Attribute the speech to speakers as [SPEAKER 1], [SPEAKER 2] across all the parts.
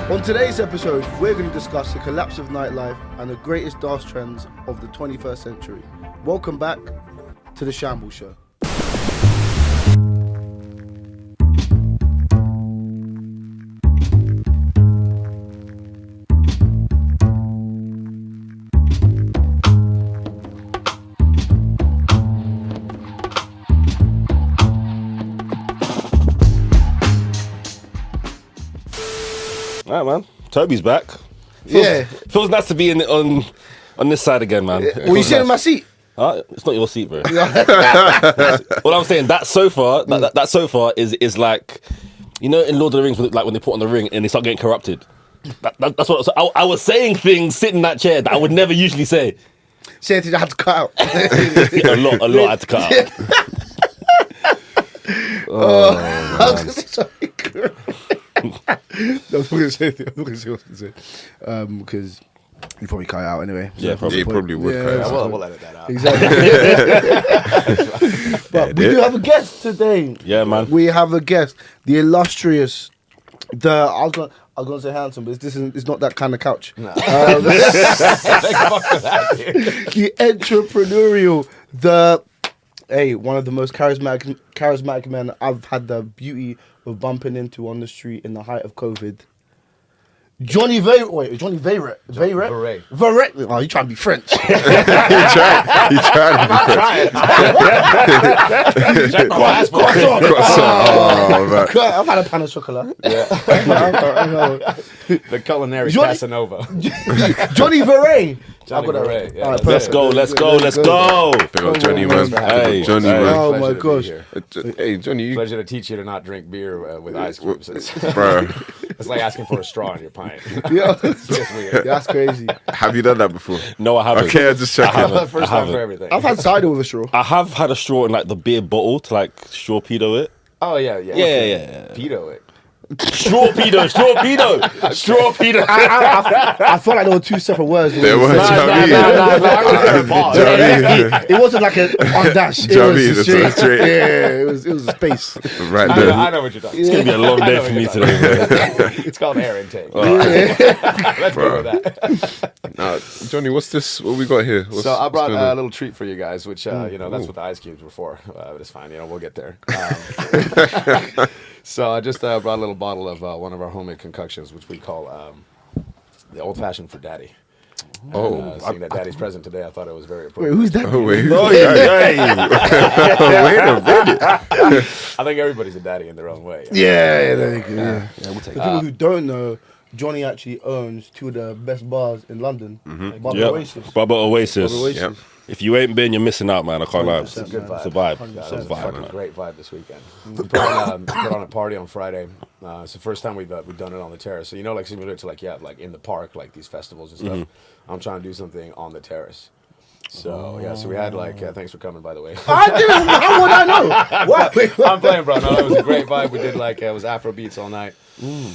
[SPEAKER 1] On today's episode, we're going to discuss the collapse of nightlife and the greatest dance trends of the 21st century. Welcome back to the Shambles Show.
[SPEAKER 2] All right, man. Toby's back. Feels nice to be on this side again, man.
[SPEAKER 1] Well, you sitting in my seat?
[SPEAKER 2] It's not your seat, bro. What I'm saying, that sofa, that sofa is like, you know, in Lord of the Rings, like when they put on the ring and they start getting corrupted. That's what. So I was saying things sitting in that chair that I would never usually say.
[SPEAKER 1] Saying things I had to cut out.
[SPEAKER 2] a lot I had to cut out.
[SPEAKER 1] I was going to say something. I'm not going to say what I was going to say. Because you probably cut it out anyway.
[SPEAKER 2] Yeah, probably.
[SPEAKER 3] You probably would cut it out.
[SPEAKER 4] We'll edit that out.
[SPEAKER 1] Exactly. But we do have a guest today.
[SPEAKER 2] Yeah, man.
[SPEAKER 1] We have a guest. The illustrious, I was going to say handsome, but it's not that kind of couch.
[SPEAKER 4] No.
[SPEAKER 1] The entrepreneurial, one of the most charismatic men I've had the beauty of bumping into on the street in the height of COVID. Johnny Veyret. Veyret. Oh, you trying to be French?
[SPEAKER 3] He tried to be French.
[SPEAKER 1] Croissant.
[SPEAKER 3] Oh, man.
[SPEAKER 1] I've had a pan of chocolat.
[SPEAKER 4] Yeah. The culinary Casanova.
[SPEAKER 1] Johnny Veyret.
[SPEAKER 4] Johnny Veyret. Yeah,
[SPEAKER 1] Alright,
[SPEAKER 2] Let's go.
[SPEAKER 3] Big up Johnny, man.
[SPEAKER 2] Hey,
[SPEAKER 3] Johnny,
[SPEAKER 2] hey.
[SPEAKER 3] man.
[SPEAKER 1] Oh
[SPEAKER 4] Pleasure
[SPEAKER 1] my
[SPEAKER 4] to be
[SPEAKER 1] gosh.
[SPEAKER 4] here.
[SPEAKER 3] Hey, Johnny,
[SPEAKER 4] Pleasure to teach you to not drink beer with ice cubes.
[SPEAKER 3] bro,
[SPEAKER 4] It's like asking for a straw in your pint.
[SPEAKER 1] Yeah.
[SPEAKER 4] It's just weird.
[SPEAKER 1] That's crazy.
[SPEAKER 3] have you done that before?
[SPEAKER 2] No, I haven't.
[SPEAKER 3] Okay, I just checking.
[SPEAKER 4] First time for everything.
[SPEAKER 1] I've had cider with a straw.
[SPEAKER 2] I have had a straw in like the beer bottle to like straw pedo it.
[SPEAKER 4] Oh, yeah.
[SPEAKER 2] Yeah.
[SPEAKER 4] Pedo it.
[SPEAKER 2] Straw pedo.
[SPEAKER 1] I felt like there were two separate words.
[SPEAKER 3] There was Johnny.
[SPEAKER 1] It wasn't like a on dash. It
[SPEAKER 3] Johnny,
[SPEAKER 1] was
[SPEAKER 3] that's
[SPEAKER 1] straight.
[SPEAKER 3] straight.
[SPEAKER 1] Yeah, it was a space.
[SPEAKER 3] Right
[SPEAKER 4] I
[SPEAKER 3] there.
[SPEAKER 4] know what you're talking
[SPEAKER 2] It's
[SPEAKER 4] about.
[SPEAKER 2] gonna be a long day for me today, man.
[SPEAKER 4] It's called air intake. Let's go with that.
[SPEAKER 3] Now, Johnny, what's this? What we got here?
[SPEAKER 4] So I brought a little treat for you guys, which, that's what the ice cubes were for. But it's fine, we'll get there. So I just brought a little bottle of one of our homemade concoctions, which we call the Old Fashioned for Daddy. And, seeing that Daddy's present today, I thought it was very
[SPEAKER 1] Wait,
[SPEAKER 4] appropriate.
[SPEAKER 1] who's that?
[SPEAKER 3] Oh, wait.
[SPEAKER 2] Oh, yeah.
[SPEAKER 3] Wait a minute.
[SPEAKER 4] I think everybody's a daddy in their own way.
[SPEAKER 1] Yeah, there you go. Yeah.
[SPEAKER 2] We'll take
[SPEAKER 1] For
[SPEAKER 2] that.
[SPEAKER 1] people who don't know, Johnny actually owns two of the best bars in London. Bubba
[SPEAKER 2] Yep.
[SPEAKER 1] Oasis.
[SPEAKER 2] Bubba Oasis.
[SPEAKER 1] Bubba Oasis.
[SPEAKER 3] Yep.
[SPEAKER 2] If you ain't been, you're missing out, man. I can't lie.
[SPEAKER 1] 100%,
[SPEAKER 4] It's a good vibe.
[SPEAKER 2] It's a vibe.
[SPEAKER 4] Yeah,
[SPEAKER 2] It's
[SPEAKER 4] it
[SPEAKER 2] a
[SPEAKER 4] was a
[SPEAKER 2] vibe,
[SPEAKER 4] fucking
[SPEAKER 2] man.
[SPEAKER 4] great vibe this weekend. We put on a party on Friday. It's the first time we've done it on the terrace. So like similar to like in the park, like these festivals and stuff. I'm trying to do something on the terrace. So so we had thanks for coming, by the way.
[SPEAKER 1] I do. How would I know? What?
[SPEAKER 4] I'm playing, bro. No, it was a great vibe. We did it was Afro beats all night,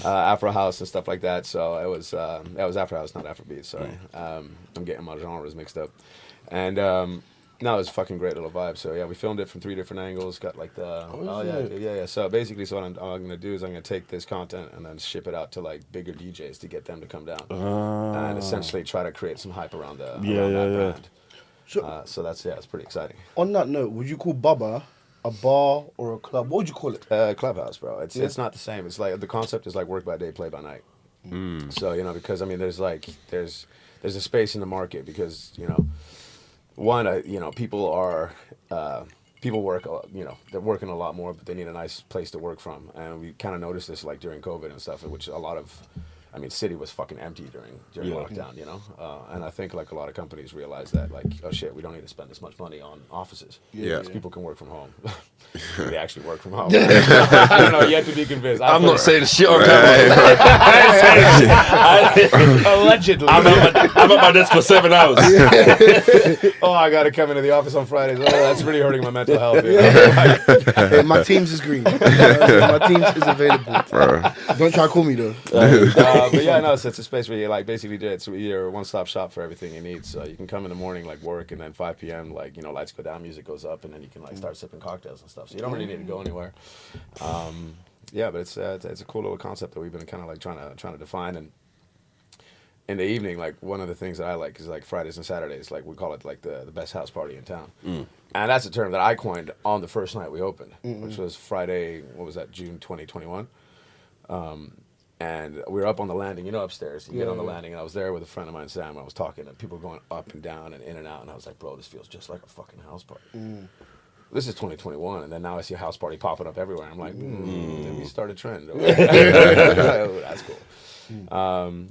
[SPEAKER 4] Afro house and stuff like that. So it was Afro house, not Afro beats. Sorry, I'm getting my genres mixed up, and no, it was a fucking great little vibe. So yeah, we filmed it from 3 different angles. Got like the yeah. So basically, what I'm gonna do is I'm gonna take this content and then ship it out to like bigger DJs to get them to come down and essentially try to create some hype around that brand. So that's it's pretty exciting.
[SPEAKER 1] On that note, would you call Bubba a bar or a club? What would you call it?
[SPEAKER 4] Clubhouse, bro. It's not the same. It's like the concept is like work by day, play by night. So because I mean, there's a space in the market because one, people are people work, they're working a lot more, but they need a nice place to work from, and we kind of noticed this like during COVID and stuff, which a lot of. I mean, city was fucking empty during lockdown, and I think like a lot of companies realized that like, oh shit, we don't need to spend this much money on offices. Because people can work from home. They actually work from home. I don't know. You have to be convinced.
[SPEAKER 2] I'm not saying shit on camera.
[SPEAKER 4] Allegedly.
[SPEAKER 2] I'm at my desk for 7 hours.
[SPEAKER 4] Oh, I got to come into the office on Fridays. Oh, that's really hurting my mental health.
[SPEAKER 1] Hey, my Teams is green. My Teams is available. Don't try to call me though.
[SPEAKER 4] But yeah, no, so it's a space where you like basically do it. So you're a one-stop shop for everything you need. So you can come in the morning, like work, and then 5 p.m. like lights go down, music goes up, and then you can like start sipping cocktails and stuff. So you don't really need to go anywhere. Yeah, but it's a cool little concept that we've been kind of like trying to define. And in the evening, like one of the things that I like is like Fridays and Saturdays, like we call it like the best house party in town. And that's a term that I coined on the first night we opened, which was Friday. What was that? June 2021. And we were up on the landing, upstairs. You get on the landing, and I was there with a friend of mine, Sam. And I was talking, and people were going up and down and in and out. And I was like, bro, this feels just like a fucking house party. This is 2021, and then now I see a house party popping up everywhere. I'm like, maybe we start a trend. Oh, that's cool.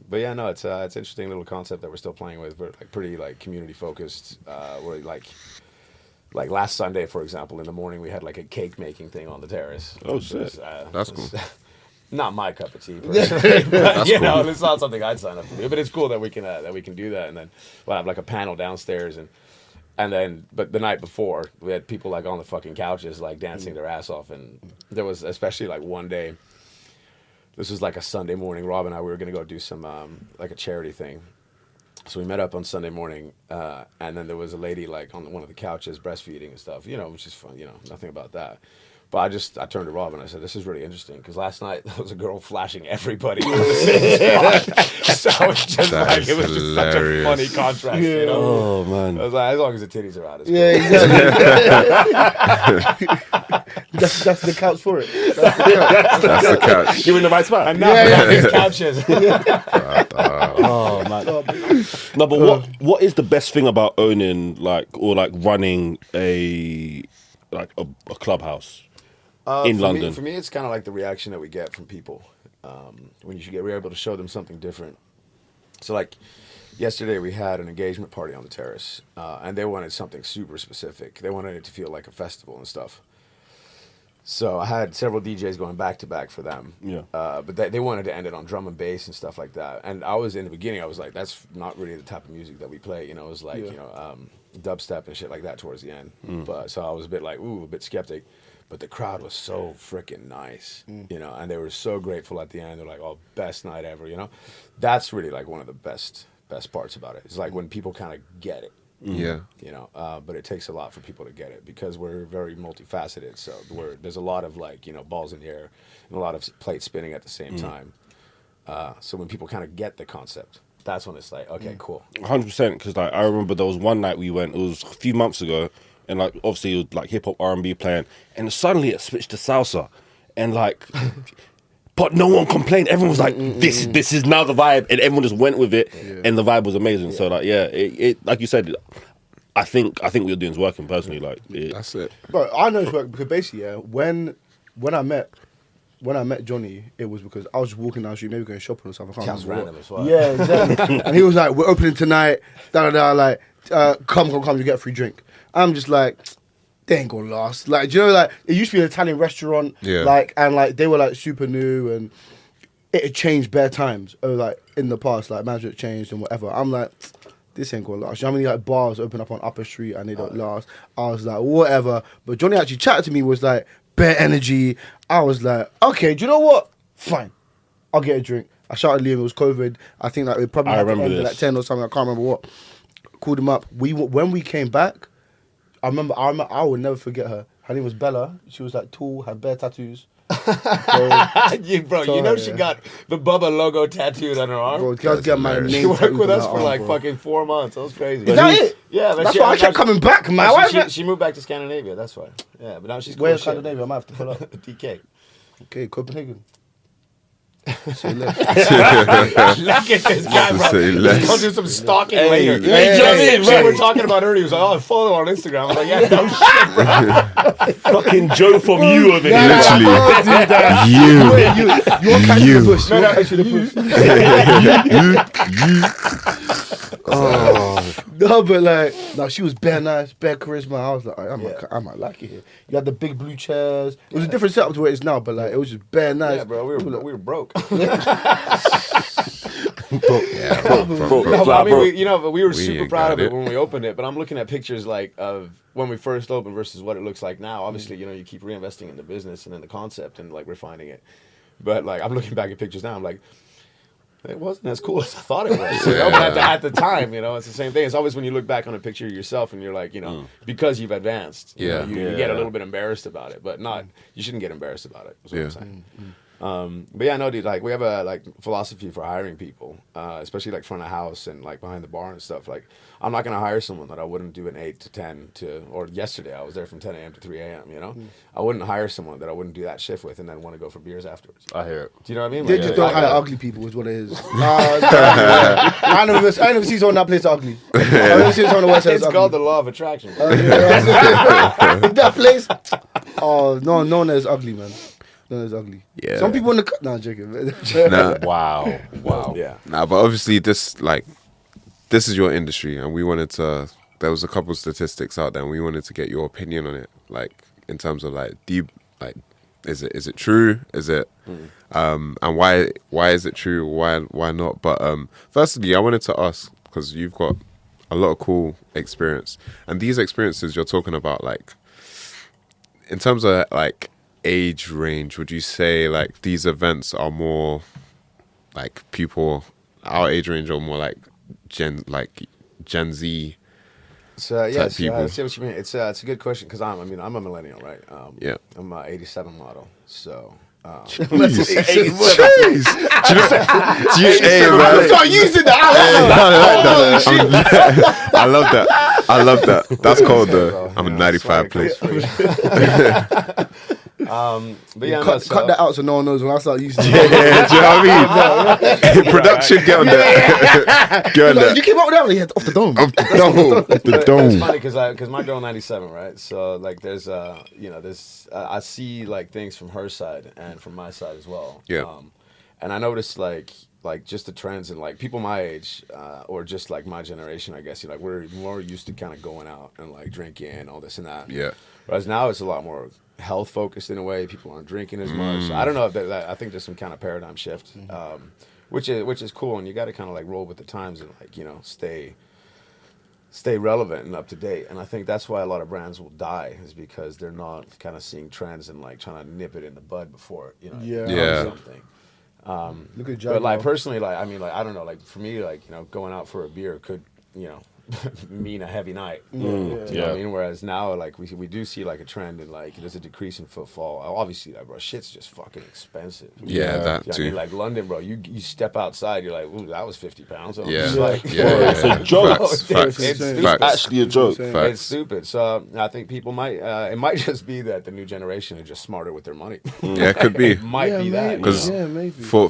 [SPEAKER 4] But yeah, no, it's an interesting little concept that we're still playing with. We're like pretty like community focused. We're like last Sunday, for example, in the morning we had like a cake making thing on the terrace.
[SPEAKER 3] Oh shit, that's cool.
[SPEAKER 4] Not my cup of tea, personally, but, cool. It's not something I'd sign up to do. But it's cool that we can do that, and then we'll have like a panel downstairs, and then but the night before we had people like on the fucking couches like dancing their ass off, and there was especially like one day. This was like a Sunday morning. Rob and I, we were gonna go do some like a charity thing. So we met up on Sunday morning, and then there was a lady like on one of the couches breastfeeding and stuff, which is fun, nothing about that. But I turned to Rob and I said, this is really interesting, because last night there was a girl flashing everybody in the same spot. So it was just such a funny contrast,
[SPEAKER 2] Oh, man.
[SPEAKER 4] I was like, as long as the titties are out, it's
[SPEAKER 1] cool. That's the couch for it.
[SPEAKER 3] That's the couch.
[SPEAKER 2] You're in the right spot.
[SPEAKER 4] And now these couches.
[SPEAKER 2] Oh, man. No, but what is the best thing about owning, running a clubhouse? In London.
[SPEAKER 4] For me, it's kind of like the reaction that we get from people when we're able to show them something different. So, like yesterday, we had an engagement party on the terrace, and they wanted something super specific. They wanted it to feel like a festival and stuff. So I had several DJs going back to back for them.
[SPEAKER 2] Yeah.
[SPEAKER 4] But they wanted to end it on drum and bass and stuff like that. And I was in the beginning, I was like, that's not really the type of music that we play. It was like dubstep and shit like that towards the end. But so I was a bit skeptic. But the crowd was so freaking nice, and they were so grateful at the end. They're like, "Oh, best night ever," That's really like one of the best parts about it. It's like when people kind of get it.
[SPEAKER 3] Yeah.
[SPEAKER 4] But it takes a lot for people to get it because we're very multifaceted. So there's a lot of like, balls in the air and a lot of plates spinning at the same time. So when people kind of get the concept, that's when it's like, okay, cool.
[SPEAKER 2] 100%. Because like I remember there was one night we went. It was a few months ago. And like obviously it was like hip hop R&B playing, and suddenly it switched to salsa, and like, but no one complained. Everyone was like, "This is now the vibe," and everyone just went with it, and the vibe was amazing. So like, it like you said, I think what you're doing is working personally. Like,
[SPEAKER 3] that's it.
[SPEAKER 1] But I know it's working because basically, when I met Johnny, it was because I was just walking down the street, maybe going shopping or something. I can't
[SPEAKER 4] Sounds
[SPEAKER 1] remember
[SPEAKER 4] random
[SPEAKER 1] what.
[SPEAKER 4] as well.
[SPEAKER 1] Yeah, exactly. And he was like, "We're opening tonight." Like, come, you get a free drink. I'm just like, they ain't gonna last. Like, do you know, like it used to be an Italian restaurant, and they were like super new, and it had changed bare times. Like in the past, like management changed and whatever. I'm like, this ain't gonna last. You know how many like bars open up on Upper Street and they don't last? I was like, whatever. But Johnny actually chatted to me, was like, bare energy. I was like, okay, do you know what? Fine, I'll get a drink. I shouted Liam. It was COVID. I think that it probably had to end at like 10 or something. I can't remember what. Called him up. When we came back. I remember. I will never forget her. Her name was Bella. She was like tall, had bare tattoos.
[SPEAKER 4] She got the Bubba logo tattooed on her arm.
[SPEAKER 1] Bro, girls get my name.
[SPEAKER 4] She worked with us for like fucking 4 months. That was crazy.
[SPEAKER 1] Is that it?
[SPEAKER 4] Yeah,
[SPEAKER 1] that's why I kept coming back, man.
[SPEAKER 4] She moved back to Scandinavia. That's why. Yeah, but now she's cool.
[SPEAKER 1] Where's Scandinavia? I might have to pull up.
[SPEAKER 4] DK.
[SPEAKER 1] Okay, Copenhagen. Say less.
[SPEAKER 4] Look at this guy, bro. He'll do some stalking later.
[SPEAKER 2] We're
[SPEAKER 4] We're talking about her. He was like, "Oh, I follow her on Instagram." I was like, "Yeah, no shit, bro."
[SPEAKER 2] fucking Joe from you over here.
[SPEAKER 3] Literally.
[SPEAKER 1] You. No, actually the push. No, but like, no, she was bare nice, bare charisma. I was like, I might like it here. You had the big blue chairs. It was a different setup to where it is now, but like, it was just bare nice.
[SPEAKER 4] Yeah, bro, we were broke.
[SPEAKER 3] Broke.
[SPEAKER 4] I mean, but we were super
[SPEAKER 3] ain't
[SPEAKER 4] proud
[SPEAKER 3] got
[SPEAKER 4] of it
[SPEAKER 3] it.
[SPEAKER 4] when we opened it. But I'm looking at pictures like of when we first opened versus what it looks like now. Obviously, you keep reinvesting in the business and in the concept and like refining it. But like, I'm looking back at pictures now. I'm like, It wasn't as cool as I thought it was. You know? But at the time, you know, it's the same thing. It's always when you look back on a picture of yourself and you're like, you know, because you've advanced, you know, you get a little bit embarrassed about it, but you shouldn't get embarrassed about it. Is what I'm saying. But yeah, no, dude, like we have a philosophy for hiring people, especially like front of house and like behind the bar and stuff. Like I'm not gonna hire someone that I wouldn't do an 8 to 10 or yesterday I was there from 10 a.m. to 3 a.m. You know, I wouldn't hire someone that I wouldn't do that shift with and then want to go for beers afterwards.
[SPEAKER 2] I hear it.
[SPEAKER 4] Do you know what I mean?
[SPEAKER 1] They
[SPEAKER 4] Like,
[SPEAKER 1] just don't hire ugly people, is what it is. I never see someone that place ugly. I never see someone that works
[SPEAKER 4] it's
[SPEAKER 1] ugly.
[SPEAKER 4] called the law of attraction.
[SPEAKER 1] That place, no one is ugly, man. No one is ugly.
[SPEAKER 3] Yeah.
[SPEAKER 1] Some people in the cut. No, I'm joking.
[SPEAKER 3] Nah,
[SPEAKER 2] Wow.
[SPEAKER 4] Yeah.
[SPEAKER 3] nah, but obviously this is your industry, and we wanted to. There was a couple of statistics out there, and we wanted to get your opinion on it, like in terms of like, is it true? Is it, and why is it true? Why not? But firstly, I wanted to ask, because you've got a lot of cool experience, and these experiences you're talking about, like in terms of like age range, would you say like these events are more like people our age range or more like Gen Z?
[SPEAKER 4] So yes,
[SPEAKER 3] people.
[SPEAKER 4] I see what you mean. It's a good question because I'm a millennial, right?
[SPEAKER 3] Yeah.
[SPEAKER 4] I'm a '87 model, so.
[SPEAKER 3] Jeez. Do you know, hey, man.
[SPEAKER 1] Start using that.
[SPEAKER 3] I love that. That's called I'm a
[SPEAKER 4] Yeah,
[SPEAKER 3] 95
[SPEAKER 4] sorry,
[SPEAKER 3] place.
[SPEAKER 4] But yeah,
[SPEAKER 1] Cut that out so no one knows when I start using it.
[SPEAKER 3] Yeah, do you know what I mean? Production, get on that. Get on that.
[SPEAKER 1] You came up with that one, yeah, off the dome.
[SPEAKER 3] Off the dome.
[SPEAKER 4] It's funny because my girl 97, right? So like there's I see like things from her side and from my side as well.
[SPEAKER 3] Yeah.
[SPEAKER 4] And I noticed like just the trends and like people my age or just like my generation, I guess. Like we're more used to kind of going out and like drinking and all this and that.
[SPEAKER 3] Yeah.
[SPEAKER 4] Whereas now it's a lot more health focused in a way. People aren't drinking as much. So I don't know if I think there's some kind of paradigm shift, which is cool. And you got to kind of like roll with the times and like stay relevant and up to date. And I think that's why a lot of brands will die is because they're not kind of seeing trends and like trying to nip it in the bud before it becomes something.
[SPEAKER 1] Look at
[SPEAKER 4] But like personally, like I mean, like I don't know, like for me, like going out for a beer could mean a heavy night. Do you know what I mean? Whereas now, like we do see like a trend and like there's a decrease in footfall. Obviously, like bro, shit's just fucking expensive.
[SPEAKER 3] Yeah, that
[SPEAKER 4] I
[SPEAKER 3] too.
[SPEAKER 4] mean, like London, bro, you step outside, you're like, ooh, that was £50. So I'm
[SPEAKER 3] Yeah.
[SPEAKER 4] just like,
[SPEAKER 2] It's a joke.
[SPEAKER 3] Facts.
[SPEAKER 4] It's stupid.
[SPEAKER 3] Facts.
[SPEAKER 2] Actually a joke.
[SPEAKER 3] Facts.
[SPEAKER 4] It's stupid. So I think people might. It might just be that the new generation are just smarter with their money.
[SPEAKER 3] Yeah, it could be.
[SPEAKER 4] It might be that.
[SPEAKER 3] Because
[SPEAKER 1] maybe.
[SPEAKER 3] for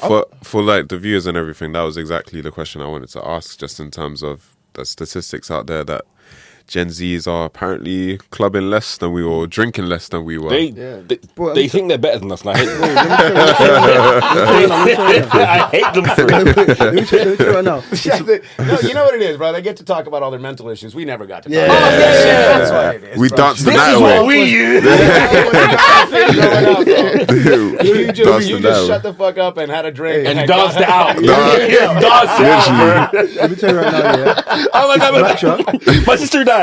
[SPEAKER 3] like the viewers and everything, that was exactly the question I wanted to ask, just in terms of the statistics out there that Gen Zs are apparently clubbing less than we were, drinking less than we were.
[SPEAKER 2] They think they're better than us, and I hate them. I hate them for it.
[SPEAKER 1] Let me tell you right now.
[SPEAKER 4] No, you know what it is, bro. They get to talk about all their mental issues. We never got to.
[SPEAKER 1] Yeah.
[SPEAKER 4] Talk about that. That's what it is.
[SPEAKER 3] We
[SPEAKER 4] bro.
[SPEAKER 3] danced the
[SPEAKER 2] This
[SPEAKER 3] night
[SPEAKER 2] is what
[SPEAKER 3] away.
[SPEAKER 2] we use.
[SPEAKER 4] You
[SPEAKER 3] Danced the night
[SPEAKER 4] just
[SPEAKER 3] away.
[SPEAKER 4] shut the fuck up and had a drink
[SPEAKER 2] And danced it out.
[SPEAKER 3] Nah.
[SPEAKER 2] Danced it out, bro.
[SPEAKER 1] Let me tell you right now, yeah.
[SPEAKER 2] Oh my god, my sister died.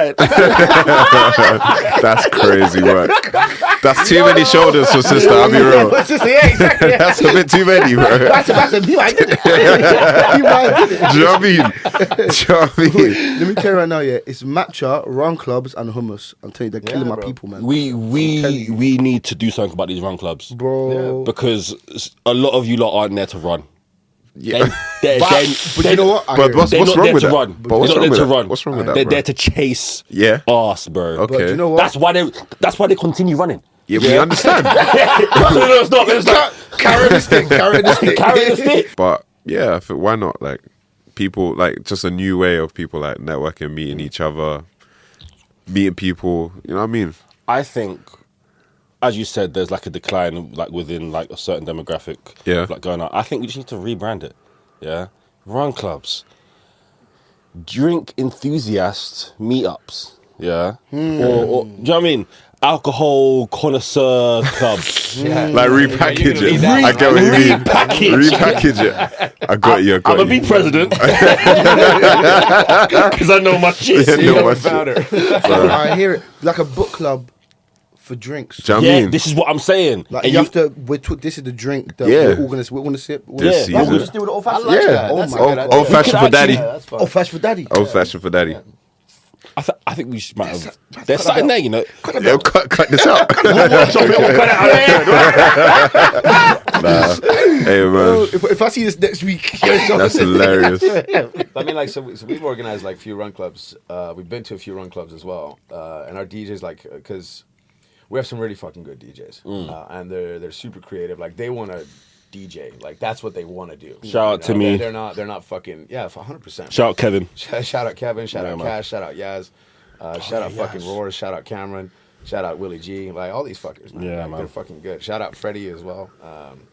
[SPEAKER 3] That's crazy work. That's too many shoulders for sister, I'll be real.
[SPEAKER 1] Exactly.
[SPEAKER 3] That's a bit too many, bro.
[SPEAKER 1] That's you. I did it.
[SPEAKER 3] Do you know what I mean? Do you know what I mean?
[SPEAKER 1] Let me tell you right now, yeah. It's matcha, run clubs, and hummus. I'm telling you, they're killing my
[SPEAKER 4] bro.
[SPEAKER 1] people, man.
[SPEAKER 2] We need to do something about these run clubs,
[SPEAKER 1] Bro.
[SPEAKER 2] because a lot of you lot aren't there to run.
[SPEAKER 3] Yeah.
[SPEAKER 1] But you know what? I
[SPEAKER 3] But
[SPEAKER 1] hear it.
[SPEAKER 3] what's
[SPEAKER 2] They're not
[SPEAKER 3] wrong
[SPEAKER 2] there
[SPEAKER 3] with
[SPEAKER 2] to
[SPEAKER 3] that?
[SPEAKER 2] run.
[SPEAKER 3] But what's
[SPEAKER 2] They're
[SPEAKER 3] wrong
[SPEAKER 2] not
[SPEAKER 3] with
[SPEAKER 2] there to
[SPEAKER 3] that?
[SPEAKER 2] run.
[SPEAKER 3] What's wrong with that,
[SPEAKER 2] They're
[SPEAKER 3] bro?
[SPEAKER 2] there to chase
[SPEAKER 3] Yeah.
[SPEAKER 2] ass, bro.
[SPEAKER 3] Okay.
[SPEAKER 1] But you know what?
[SPEAKER 2] That's why they continue running.
[SPEAKER 3] Yeah, we understand.
[SPEAKER 2] No, stop. It's like
[SPEAKER 1] Carry this thing. Carry this thing.
[SPEAKER 2] carry the stick.
[SPEAKER 3] But yeah, I think why not? Like people, like just a new way of people like networking, meeting each other, meeting people. You know what I mean?
[SPEAKER 2] I think, as you said, there's like a decline, like within like a certain demographic.
[SPEAKER 3] Yeah.
[SPEAKER 2] Like going on. I think we just need to rebrand it. Yeah. Run clubs. Drink enthusiast meetups. Yeah. Or do you know what I mean? Alcohol connoisseur clubs.
[SPEAKER 3] Like repackage
[SPEAKER 4] you're
[SPEAKER 3] it.
[SPEAKER 4] gonna need that.
[SPEAKER 3] I get what you mean.
[SPEAKER 2] Repackage.
[SPEAKER 3] Repackage it. I got you. I
[SPEAKER 2] I'm
[SPEAKER 3] got
[SPEAKER 2] gonna
[SPEAKER 3] you.
[SPEAKER 2] be president because I know my shit.
[SPEAKER 3] Yeah, no,
[SPEAKER 4] You
[SPEAKER 3] what's
[SPEAKER 4] found her.
[SPEAKER 1] I hear it. Like a book club for drinks.
[SPEAKER 3] Do you know what I
[SPEAKER 2] Yeah,
[SPEAKER 3] mean?
[SPEAKER 2] this is what I'm saying.
[SPEAKER 1] Like
[SPEAKER 2] And
[SPEAKER 1] you have to. This is the drink that
[SPEAKER 3] Yeah.
[SPEAKER 1] we're all gonna sip.
[SPEAKER 3] This
[SPEAKER 2] Yeah.
[SPEAKER 1] Like, we
[SPEAKER 3] season.
[SPEAKER 1] just do it old fashioned.
[SPEAKER 4] like
[SPEAKER 3] Yeah.
[SPEAKER 4] that.
[SPEAKER 1] Oh
[SPEAKER 4] That's
[SPEAKER 1] my
[SPEAKER 4] a good
[SPEAKER 1] God.
[SPEAKER 4] idea.
[SPEAKER 3] Old fashioned
[SPEAKER 2] could
[SPEAKER 3] for
[SPEAKER 2] actually-
[SPEAKER 3] daddy.
[SPEAKER 4] Yeah, that's fun.
[SPEAKER 1] Old fashioned for daddy.
[SPEAKER 3] Old fashioned for daddy.
[SPEAKER 2] I think we should might have. There's something there, you know.
[SPEAKER 3] Yo, cut this out. Hey man,
[SPEAKER 1] Oh, if I see this next week,
[SPEAKER 3] that's hilarious.
[SPEAKER 4] I mean, like, so we've organized like few run clubs. We've been to a few run clubs as well, and our DJs like because we have some really fucking good DJs, and they're super creative. Like they want to DJ, like that's what they want to do.
[SPEAKER 2] Shout out to me.
[SPEAKER 4] They're not fucking 100%.
[SPEAKER 2] Shout out Kevin.
[SPEAKER 4] Shout out Kevin. Shout out
[SPEAKER 2] man.
[SPEAKER 4] Cash. Shout out Yaz. Shout out fucking Roars. Shout out Cameron. Shout out Willie G. Like all these fuckers, man.
[SPEAKER 2] Yeah,
[SPEAKER 4] Like,
[SPEAKER 2] man.
[SPEAKER 4] they're fucking good. Shout out Freddie as well.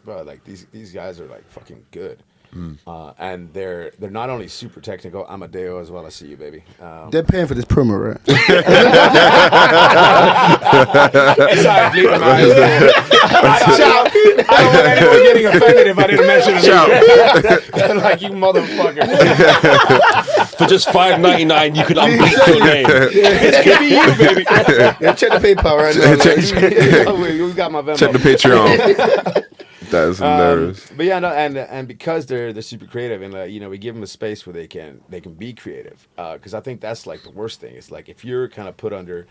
[SPEAKER 4] Bro, like these guys are like fucking good. And they're not only super technical. Amadeo as well. I see you, baby.
[SPEAKER 1] they're paying for this promo, right?
[SPEAKER 4] It's all right, bleep them out. I don't want anyone getting offended if I didn't mention it. Like you motherfucker.
[SPEAKER 2] For just $5.99, you could unbeat your name.
[SPEAKER 4] It's gonna be you, baby.
[SPEAKER 1] Yeah, check the PayPal right now.
[SPEAKER 4] We got my Venmo.
[SPEAKER 3] Check the Patreon. That is hilarious.
[SPEAKER 4] But yeah, no, and because they're super creative, and we give them a space where they can be creative. Because I think that's like the worst thing. It's like if you're kind of put under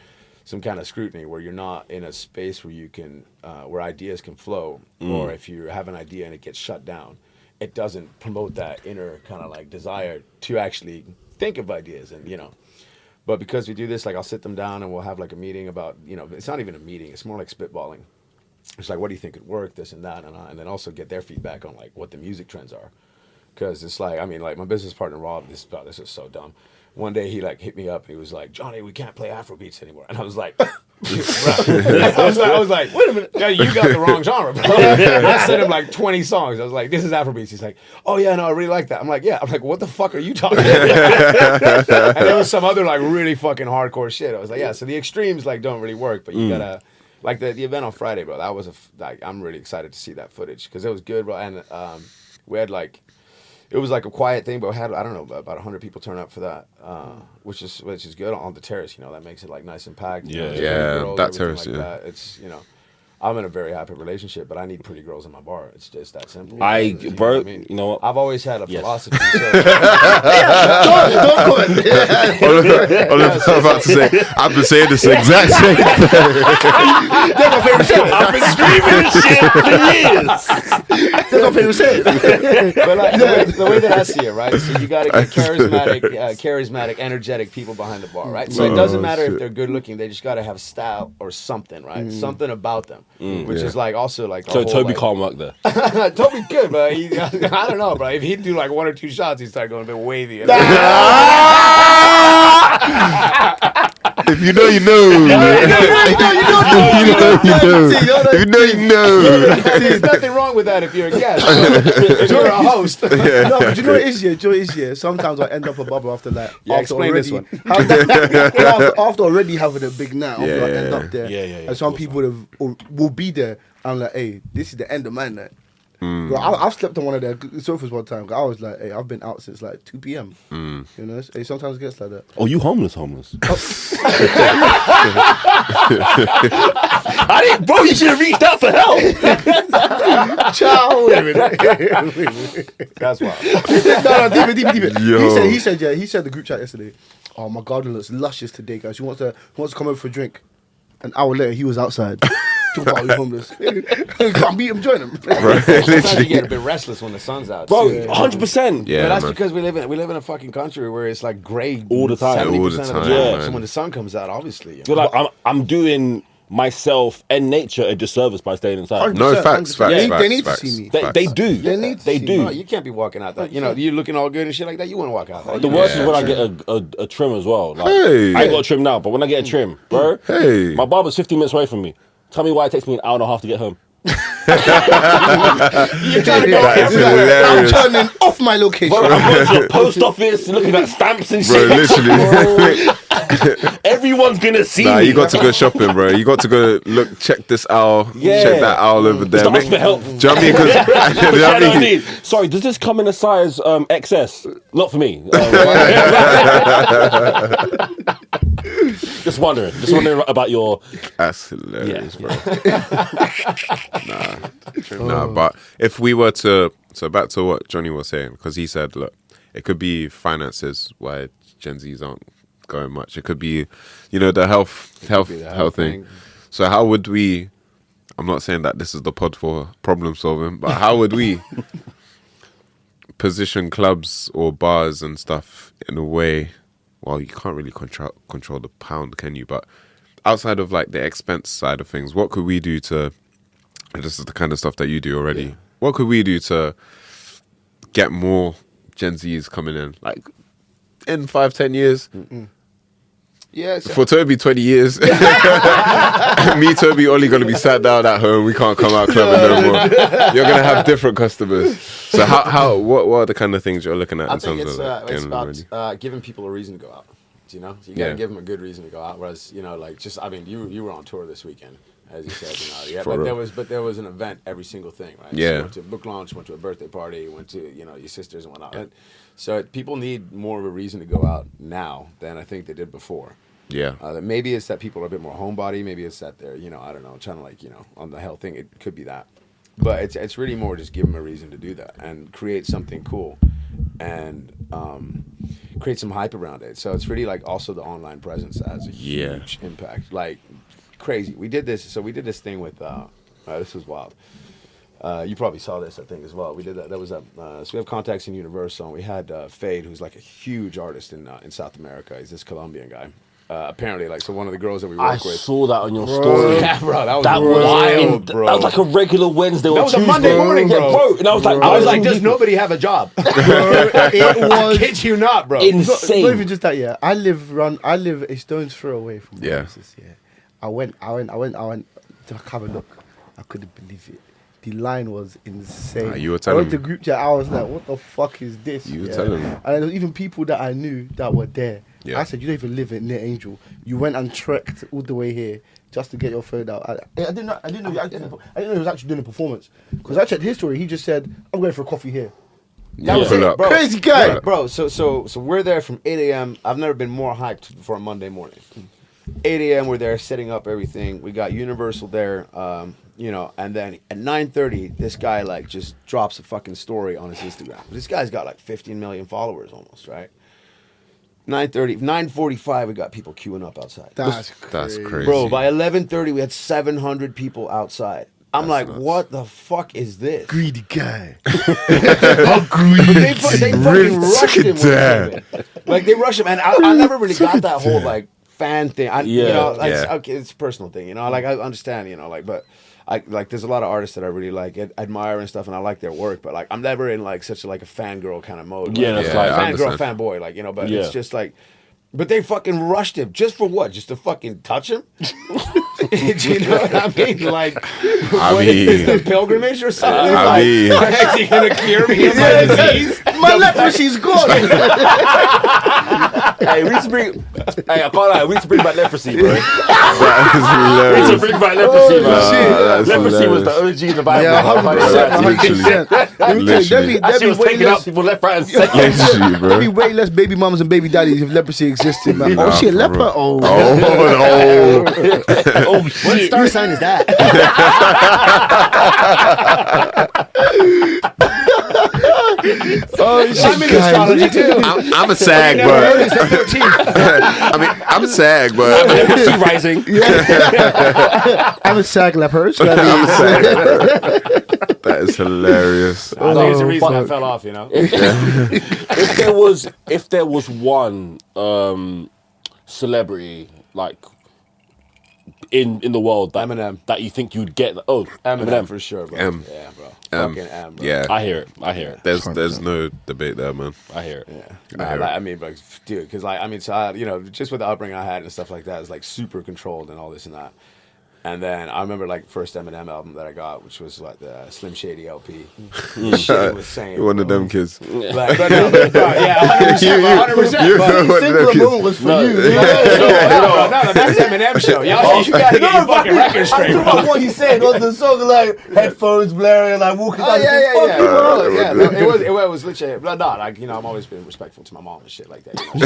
[SPEAKER 4] some kind of scrutiny where you're not in a space where you can where ideas can flow, or if you have an idea and it gets shut down, it doesn't promote that inner kind of like desire to actually think of ideas and But because we do this, like I'll sit them down and we'll have like a meeting about it's not even a meeting. It's more like spitballing. It's like, what do you think could work, this and that, and then also get their feedback on like what the music trends are, because it's like, I mean, like my business partner Rob, this is so dumb. One day he like hit me up. He was like, Johnny, we can't play Afrobeats anymore, and I was like, I was like, wait a minute, yeah, you got the wrong genre, bro. I sent him like 20 songs. I was like, this is Afrobeats. He's like, oh yeah, no, I really like that. I'm like, yeah. I'm like, what the fuck are you talking about? And there was some other like really fucking hardcore shit. I was like, yeah. So the extremes like don't really work, but you gotta. Like the event on Friday, bro. That was I'm really excited to see that footage because it was good, bro. And we had like, it was like a quiet thing, but we had I don't know about 100 people turn up for that, which is good on the terrace. That makes it like nice and packed.
[SPEAKER 2] Yeah.
[SPEAKER 3] Yeah, that terrace,
[SPEAKER 4] Like
[SPEAKER 3] yeah.
[SPEAKER 4] that. It's I'm in a very happy relationship, but I need pretty girls in my bar. It's just that simple.
[SPEAKER 2] Bro,
[SPEAKER 4] You know what? I've always had a philosophy. So,
[SPEAKER 1] Don't go in.
[SPEAKER 3] I was about to say, I've been saying this exact same thing.
[SPEAKER 1] That's my favorite shit.
[SPEAKER 2] I've been screaming this shit for years.
[SPEAKER 1] That's my favorite shit.
[SPEAKER 4] but like the way that I see it, right? So you got to get charismatic, energetic people behind the bar, right? So it doesn't matter if they're good looking; they just got to have style or something, right? Something about them, which is like also like.
[SPEAKER 2] So Toby can't work there.
[SPEAKER 4] Toby good, but I don't know, bro. If he'd do like 1 or 2 shots, he'd start going a bit wavy.
[SPEAKER 3] If you know, you know. If you know, you know.
[SPEAKER 4] There's nothing wrong with that if you're a guest. If you're a host.
[SPEAKER 1] No, but you know what it is, yeah? Do you know what it is, yeah? Sometimes I end up a bubble after like.
[SPEAKER 4] Yeah,
[SPEAKER 1] after
[SPEAKER 4] explain
[SPEAKER 1] already,
[SPEAKER 4] this one.
[SPEAKER 1] after already having a big night, I end up there.
[SPEAKER 2] Yeah,
[SPEAKER 1] And some people will be there. I'm like, hey, this is the end of my night. Bro, I've slept on one of their sofas one time. I was like, hey, I've been out since like 2 p.m. You know, hey, sometimes it gets like that.
[SPEAKER 2] Oh, you homeless? I didn't, bro. You should have reached out for help.
[SPEAKER 1] Ciao. Wait a minute.
[SPEAKER 4] That's wild.
[SPEAKER 1] No, deep it.
[SPEAKER 3] Yo.
[SPEAKER 1] He said the group chat yesterday. Oh, my garden looks luscious today, guys. He wants to come over for a drink. An hour later, he was outside. Talk about he's homeless. Can't beat him, join him.
[SPEAKER 4] Sometimes you get a bit restless when the sun's out.
[SPEAKER 2] Bro,
[SPEAKER 4] too.
[SPEAKER 2] 100%.
[SPEAKER 3] Yeah,
[SPEAKER 4] But that's
[SPEAKER 3] man.
[SPEAKER 4] because we live in a fucking country where it's like gray
[SPEAKER 2] All the time.
[SPEAKER 4] 70%
[SPEAKER 3] All the
[SPEAKER 4] of
[SPEAKER 3] time,
[SPEAKER 2] yeah.
[SPEAKER 4] So
[SPEAKER 3] man.
[SPEAKER 4] when the sun comes out, obviously.
[SPEAKER 2] You're like, I'm doing myself and nature a disservice by staying inside.
[SPEAKER 3] No, facts.
[SPEAKER 1] They need to see me.
[SPEAKER 2] They do.
[SPEAKER 1] They need to
[SPEAKER 2] They
[SPEAKER 1] see
[SPEAKER 2] do.
[SPEAKER 4] No, you can't be walking out that. You looking all good and shit like that. You want to walk out that.
[SPEAKER 2] The worst is when I get a trim as well. Like,
[SPEAKER 3] Hey.
[SPEAKER 2] I ain't got a trim now, but when I get a trim, bro,
[SPEAKER 3] Hey.
[SPEAKER 2] my barber's 15 minutes away from me. Tell me why it takes me an hour and a half to get home.
[SPEAKER 4] You're trying to go
[SPEAKER 3] That is
[SPEAKER 4] everywhere.
[SPEAKER 3] hilarious.
[SPEAKER 1] I'm turning off my location.
[SPEAKER 2] Bro, I'm going to the post office looking at stamps and
[SPEAKER 3] Bro,
[SPEAKER 2] shit.
[SPEAKER 3] literally.
[SPEAKER 2] Everyone's gonna see
[SPEAKER 3] Nah,
[SPEAKER 2] me.
[SPEAKER 3] you got to go shopping, bro. You got to go look, check this owl, check that owl over there.
[SPEAKER 2] Just ask for help.
[SPEAKER 3] Do you know what I mean? 'Cause- you know
[SPEAKER 2] Yeah,
[SPEAKER 3] what
[SPEAKER 2] no,
[SPEAKER 3] I mean?
[SPEAKER 2] Sorry, does this come in a size XS? Not for me. Just wondering about your.
[SPEAKER 3] That's hilarious, bro. Nah, but if we were to, so back to what Johnny was saying, because he said, look, it could be finances why Gen Zs aren't going much. It could be, the health thing. So how would we? I'm not saying that this is the pod for problem solving, but how would we position clubs or bars and stuff in a way? Well, you can't really control the pound, can you? But outside of like the expense side of things, what could we do to? And this is the kind of stuff that you do already. Yeah. What could we do to get more Gen Zs coming in? Like in 5-10 years.
[SPEAKER 4] Yeah,
[SPEAKER 3] for Toby, 20 years. Me, Toby, only going to be sat down at home. We can't come out clubbing no more. You're going to have different customers. So what are the kind of things you're looking at in terms of that?
[SPEAKER 4] It's about giving people a reason to go out. You got to give them a good reason to go out. Whereas, you were on tour this weekend, as you said. But there was an event every single thing, right?
[SPEAKER 3] Yeah.
[SPEAKER 4] So you went to a book launch, went to a birthday party, went to your sisters and whatnot. Yeah. So people need more of a reason to go out now than I think they did before.
[SPEAKER 3] Yeah.
[SPEAKER 4] Maybe it's that people are a bit more homebody. Maybe it's that they're, I don't know, trying to on the health thing. It could be that. But it's really more just give them a reason to do that and create something cool and create some hype around it. So it's really like also the online presence that has a huge impact. Like crazy. We did this thing with, this was wild. You probably saw this, I think, as well. We did that. That was so we have contacts in Universal, and we had Fade, who's like a huge artist in South America. He's this Colombian guy. Apparently, so one of the girls that we work with.
[SPEAKER 2] I saw that on your story.
[SPEAKER 4] Yeah, bro, that was wild, bro.
[SPEAKER 2] That was like a regular Wednesday or Tuesday.
[SPEAKER 4] That was a Monday morning, bro.
[SPEAKER 2] Yeah, bro. And I was like,
[SPEAKER 4] does nobody have a job? It was. I kid you not, bro.
[SPEAKER 2] Insane.
[SPEAKER 1] Not even just that. Yeah, I live a stone's throw away from Oasis. Yeah, I went to have a look. I couldn't believe it. The line was insane.
[SPEAKER 3] You were telling me.
[SPEAKER 1] I went to group chat. I was like, "What the fuck is this?"
[SPEAKER 3] You were telling me.
[SPEAKER 1] And there was even people that I knew that were there. Yeah. I said, "You don't even live near Angel. You went and trekked all the way here just to get your phone out." I didn't know he was actually doing a performance because I checked his story. He just said, "I'm going for a coffee here."
[SPEAKER 4] That was it, bro.
[SPEAKER 1] Crazy guy,
[SPEAKER 4] bro. So we're there from 8 a.m. I've never been more hyped for a Monday morning. 8 a.m. we're there setting up everything. We got Universal there. And then at 9:30, this guy just drops a fucking story on his Instagram. This guy's got 15 million followers almost, right? 9:30, 9:45, we got people queuing up outside.
[SPEAKER 3] That's crazy.
[SPEAKER 4] Bro, by 11:30, we had 700 people outside. I'm nuts. What the fuck is this?
[SPEAKER 1] Greedy guy.
[SPEAKER 4] How greedy. They fucking rushed him. They rushed him. And I never really got that whole fan thing. It's a personal thing, I understand, but there's a lot of artists that I really admire and stuff, and I like their work, but I'm never in such a fangirl kind of mode. Fangirl, fanboy, but it's just but they fucking rushed him just for what? Just to fucking touch him? Do you know what I mean? Is the pilgrimage or something? Is he gonna cure me of my disease?
[SPEAKER 1] My leprosy's gone.
[SPEAKER 2] Hey, we need to bring. Hey, I can't lie. We need to bring back leprosy, bro.
[SPEAKER 3] That
[SPEAKER 2] We need to bring back leprosy, bro. Leprosy was the OG in the Bible.
[SPEAKER 1] Yeah, 100%.
[SPEAKER 2] She was taking out people left, right, and center.
[SPEAKER 1] There'd be way less baby mamas and baby daddies if leprosy existed, man. Oh shit, leper. Oh
[SPEAKER 4] shit. What star sign is that?
[SPEAKER 1] Oh shit.
[SPEAKER 4] I'm in astrology too.
[SPEAKER 3] I'm a sag, but I'm a sag, but
[SPEAKER 2] Leprosy rising.
[SPEAKER 1] I'm a sag leper.
[SPEAKER 3] I'm a sag. That is hilarious.
[SPEAKER 4] I think it's the reason I fell off,
[SPEAKER 2] If there was one celebrity in the world that you think you'd get,
[SPEAKER 4] Eminem for sure, bro.
[SPEAKER 3] M.
[SPEAKER 4] Yeah, bro. Fucking M, bro.
[SPEAKER 3] Yeah,
[SPEAKER 2] I hear it.
[SPEAKER 3] There's no debate there, man.
[SPEAKER 2] I hear it.
[SPEAKER 4] Yeah, dude, because just with the upbringing I had and stuff like that, it's super controlled and all this and that. And then I remember like first Eminem album that I got, which was like the Slim Shady LP. Shit was saying
[SPEAKER 3] One of them kids.
[SPEAKER 4] like, but no, yeah, 100%.
[SPEAKER 3] You
[SPEAKER 4] but
[SPEAKER 3] know what them
[SPEAKER 1] Simpler
[SPEAKER 3] kids.
[SPEAKER 1] moment was for you.
[SPEAKER 4] no, that's Eminem show. Y'all, you gotta get your fucking record straight,
[SPEAKER 1] I
[SPEAKER 4] bro.
[SPEAKER 1] thought what he said was the song like headphones blaring, like walking down the street.
[SPEAKER 4] It was literally, but no, like, you know, I've always been respectful to my mom and shit like that. You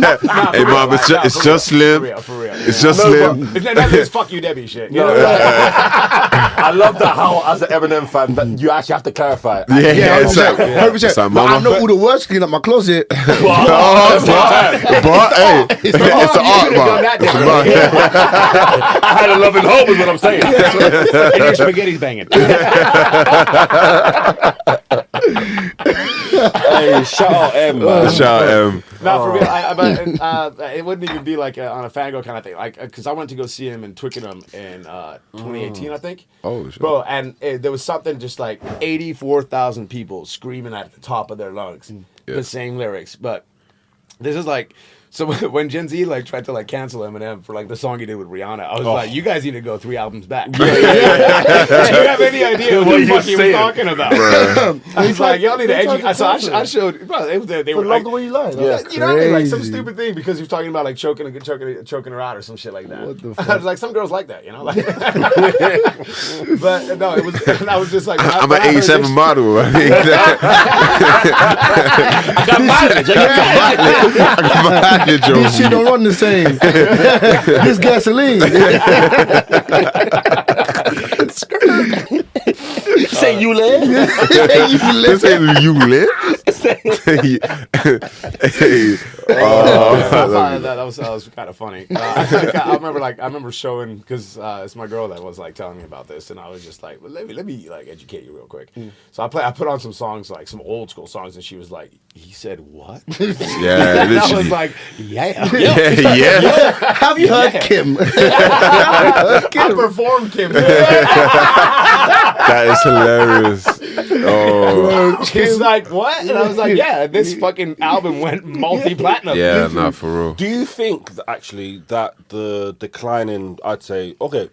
[SPEAKER 4] know?
[SPEAKER 3] Hey, mom, it's just Slim.
[SPEAKER 4] For real.
[SPEAKER 3] It's just Slim.
[SPEAKER 4] It's not this fuck you, Debbie shit. You know?
[SPEAKER 2] I love that how, as an Eminem fan, that you actually have to clarify it.
[SPEAKER 3] Yeah, it's like,
[SPEAKER 1] 100%.
[SPEAKER 3] it's like,
[SPEAKER 1] But I
[SPEAKER 3] mama.
[SPEAKER 1] know all the words clean up my closet.
[SPEAKER 3] But hey, it's the art, man.
[SPEAKER 2] I had a loving home is what I'm saying.
[SPEAKER 4] And your spaghetti's banging.
[SPEAKER 2] Hey, shout out M, man.
[SPEAKER 3] Shout out
[SPEAKER 4] No, for real. It wouldn't even be like on a fangirl kind of thing. Like, because I went to go see him in Twickenham in 2018, I think.
[SPEAKER 3] Oh, shit.
[SPEAKER 4] Bro, and there was something just like 84,000 people screaming at the top of their lungs the same lyrics. But this is like, so when Gen Z like tried to like cancel Eminem for like the song he did with Rihanna, I was like, you guys need to go 3 albums back. Do you have any idea what the fuck he was talking about? I was like, y'all need to educate. So I showed, bro, they were
[SPEAKER 1] Love
[SPEAKER 4] like,
[SPEAKER 1] the way you lie.
[SPEAKER 4] you know what I mean? Like some
[SPEAKER 1] Crazy.
[SPEAKER 4] stupid thing because he was talking about like choking her out or some shit like that.
[SPEAKER 1] What the
[SPEAKER 4] I
[SPEAKER 1] fuck?
[SPEAKER 4] was like, some girls like that, you know? Like, but no, it was. And I was just like,
[SPEAKER 3] I'm
[SPEAKER 4] when
[SPEAKER 3] an
[SPEAKER 4] I heard
[SPEAKER 3] 87
[SPEAKER 4] this-
[SPEAKER 3] model. I
[SPEAKER 2] I got mileage.
[SPEAKER 3] got mileage,
[SPEAKER 1] This shit don't run the same. This gasoline.
[SPEAKER 2] Say you live.
[SPEAKER 3] This ain't you lit. Hey,
[SPEAKER 4] I found that was kind of funny. I remember showing because it's my girl that was like telling me about this, and I was just like, well, let me like educate you real quick. So I put on some songs, like some old school songs, and she was like, he said what?
[SPEAKER 3] yeah,
[SPEAKER 4] And I was
[SPEAKER 3] literally.
[SPEAKER 4] like, yeah.
[SPEAKER 3] yeah.
[SPEAKER 1] Have you heard Kim?
[SPEAKER 4] I performed Kim.
[SPEAKER 3] That is hilarious. Oh,
[SPEAKER 4] She's like, what? And I was like, yeah, this fucking album went multi-platinum.
[SPEAKER 3] yeah, not for real.
[SPEAKER 2] Do you think that actually that the decline in, I'd say, okay,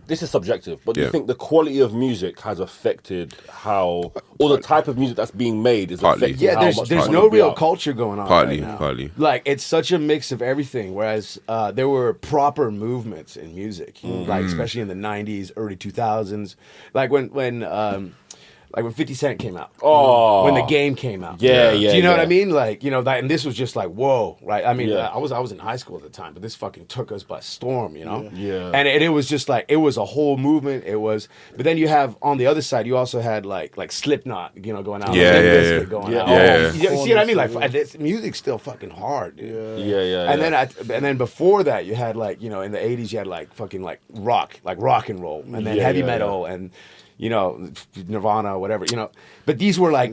[SPEAKER 2] this is subjective, but do you
[SPEAKER 3] Yeah.
[SPEAKER 2] think the quality of music has affected how, or the type of music that's being made is
[SPEAKER 3] Partly.
[SPEAKER 2] affecting
[SPEAKER 4] Yeah,
[SPEAKER 2] how
[SPEAKER 4] there's
[SPEAKER 2] much
[SPEAKER 4] no
[SPEAKER 2] money we
[SPEAKER 4] real
[SPEAKER 2] are?
[SPEAKER 4] culture going on
[SPEAKER 3] Partly,
[SPEAKER 4] right now.
[SPEAKER 3] partly.
[SPEAKER 4] Like, it's such a mix of everything, whereas there were proper movements in music, like especially in the 90s, early 2000s. Like when 50 Cent came out.
[SPEAKER 2] Oh.
[SPEAKER 4] When The Game came out.
[SPEAKER 2] Yeah,
[SPEAKER 4] Do you know what I
[SPEAKER 2] yeah.
[SPEAKER 4] mean? Like, you know, that, and this was just like, whoa, right? I mean,
[SPEAKER 2] Yeah.
[SPEAKER 4] I was in high school at the time, but this fucking took us by storm, you know?
[SPEAKER 2] Yeah.
[SPEAKER 4] And it was just like, it was a whole movement. It was, but then you have, on the other side, you also had like Slipknot, you know, going out.
[SPEAKER 3] Yeah,
[SPEAKER 4] Limp
[SPEAKER 3] yeah,
[SPEAKER 4] Bizkit
[SPEAKER 3] yeah.
[SPEAKER 4] going
[SPEAKER 2] Yeah.
[SPEAKER 4] out.
[SPEAKER 3] Yeah.
[SPEAKER 4] You see what I mean? Like, this music's still fucking hard, dude.
[SPEAKER 2] Yeah.
[SPEAKER 4] And then before that, you had like, you know, in the 80s, you had like fucking like rock and roll, and then heavy metal, and you know, Nirvana, whatever, you know. But these were like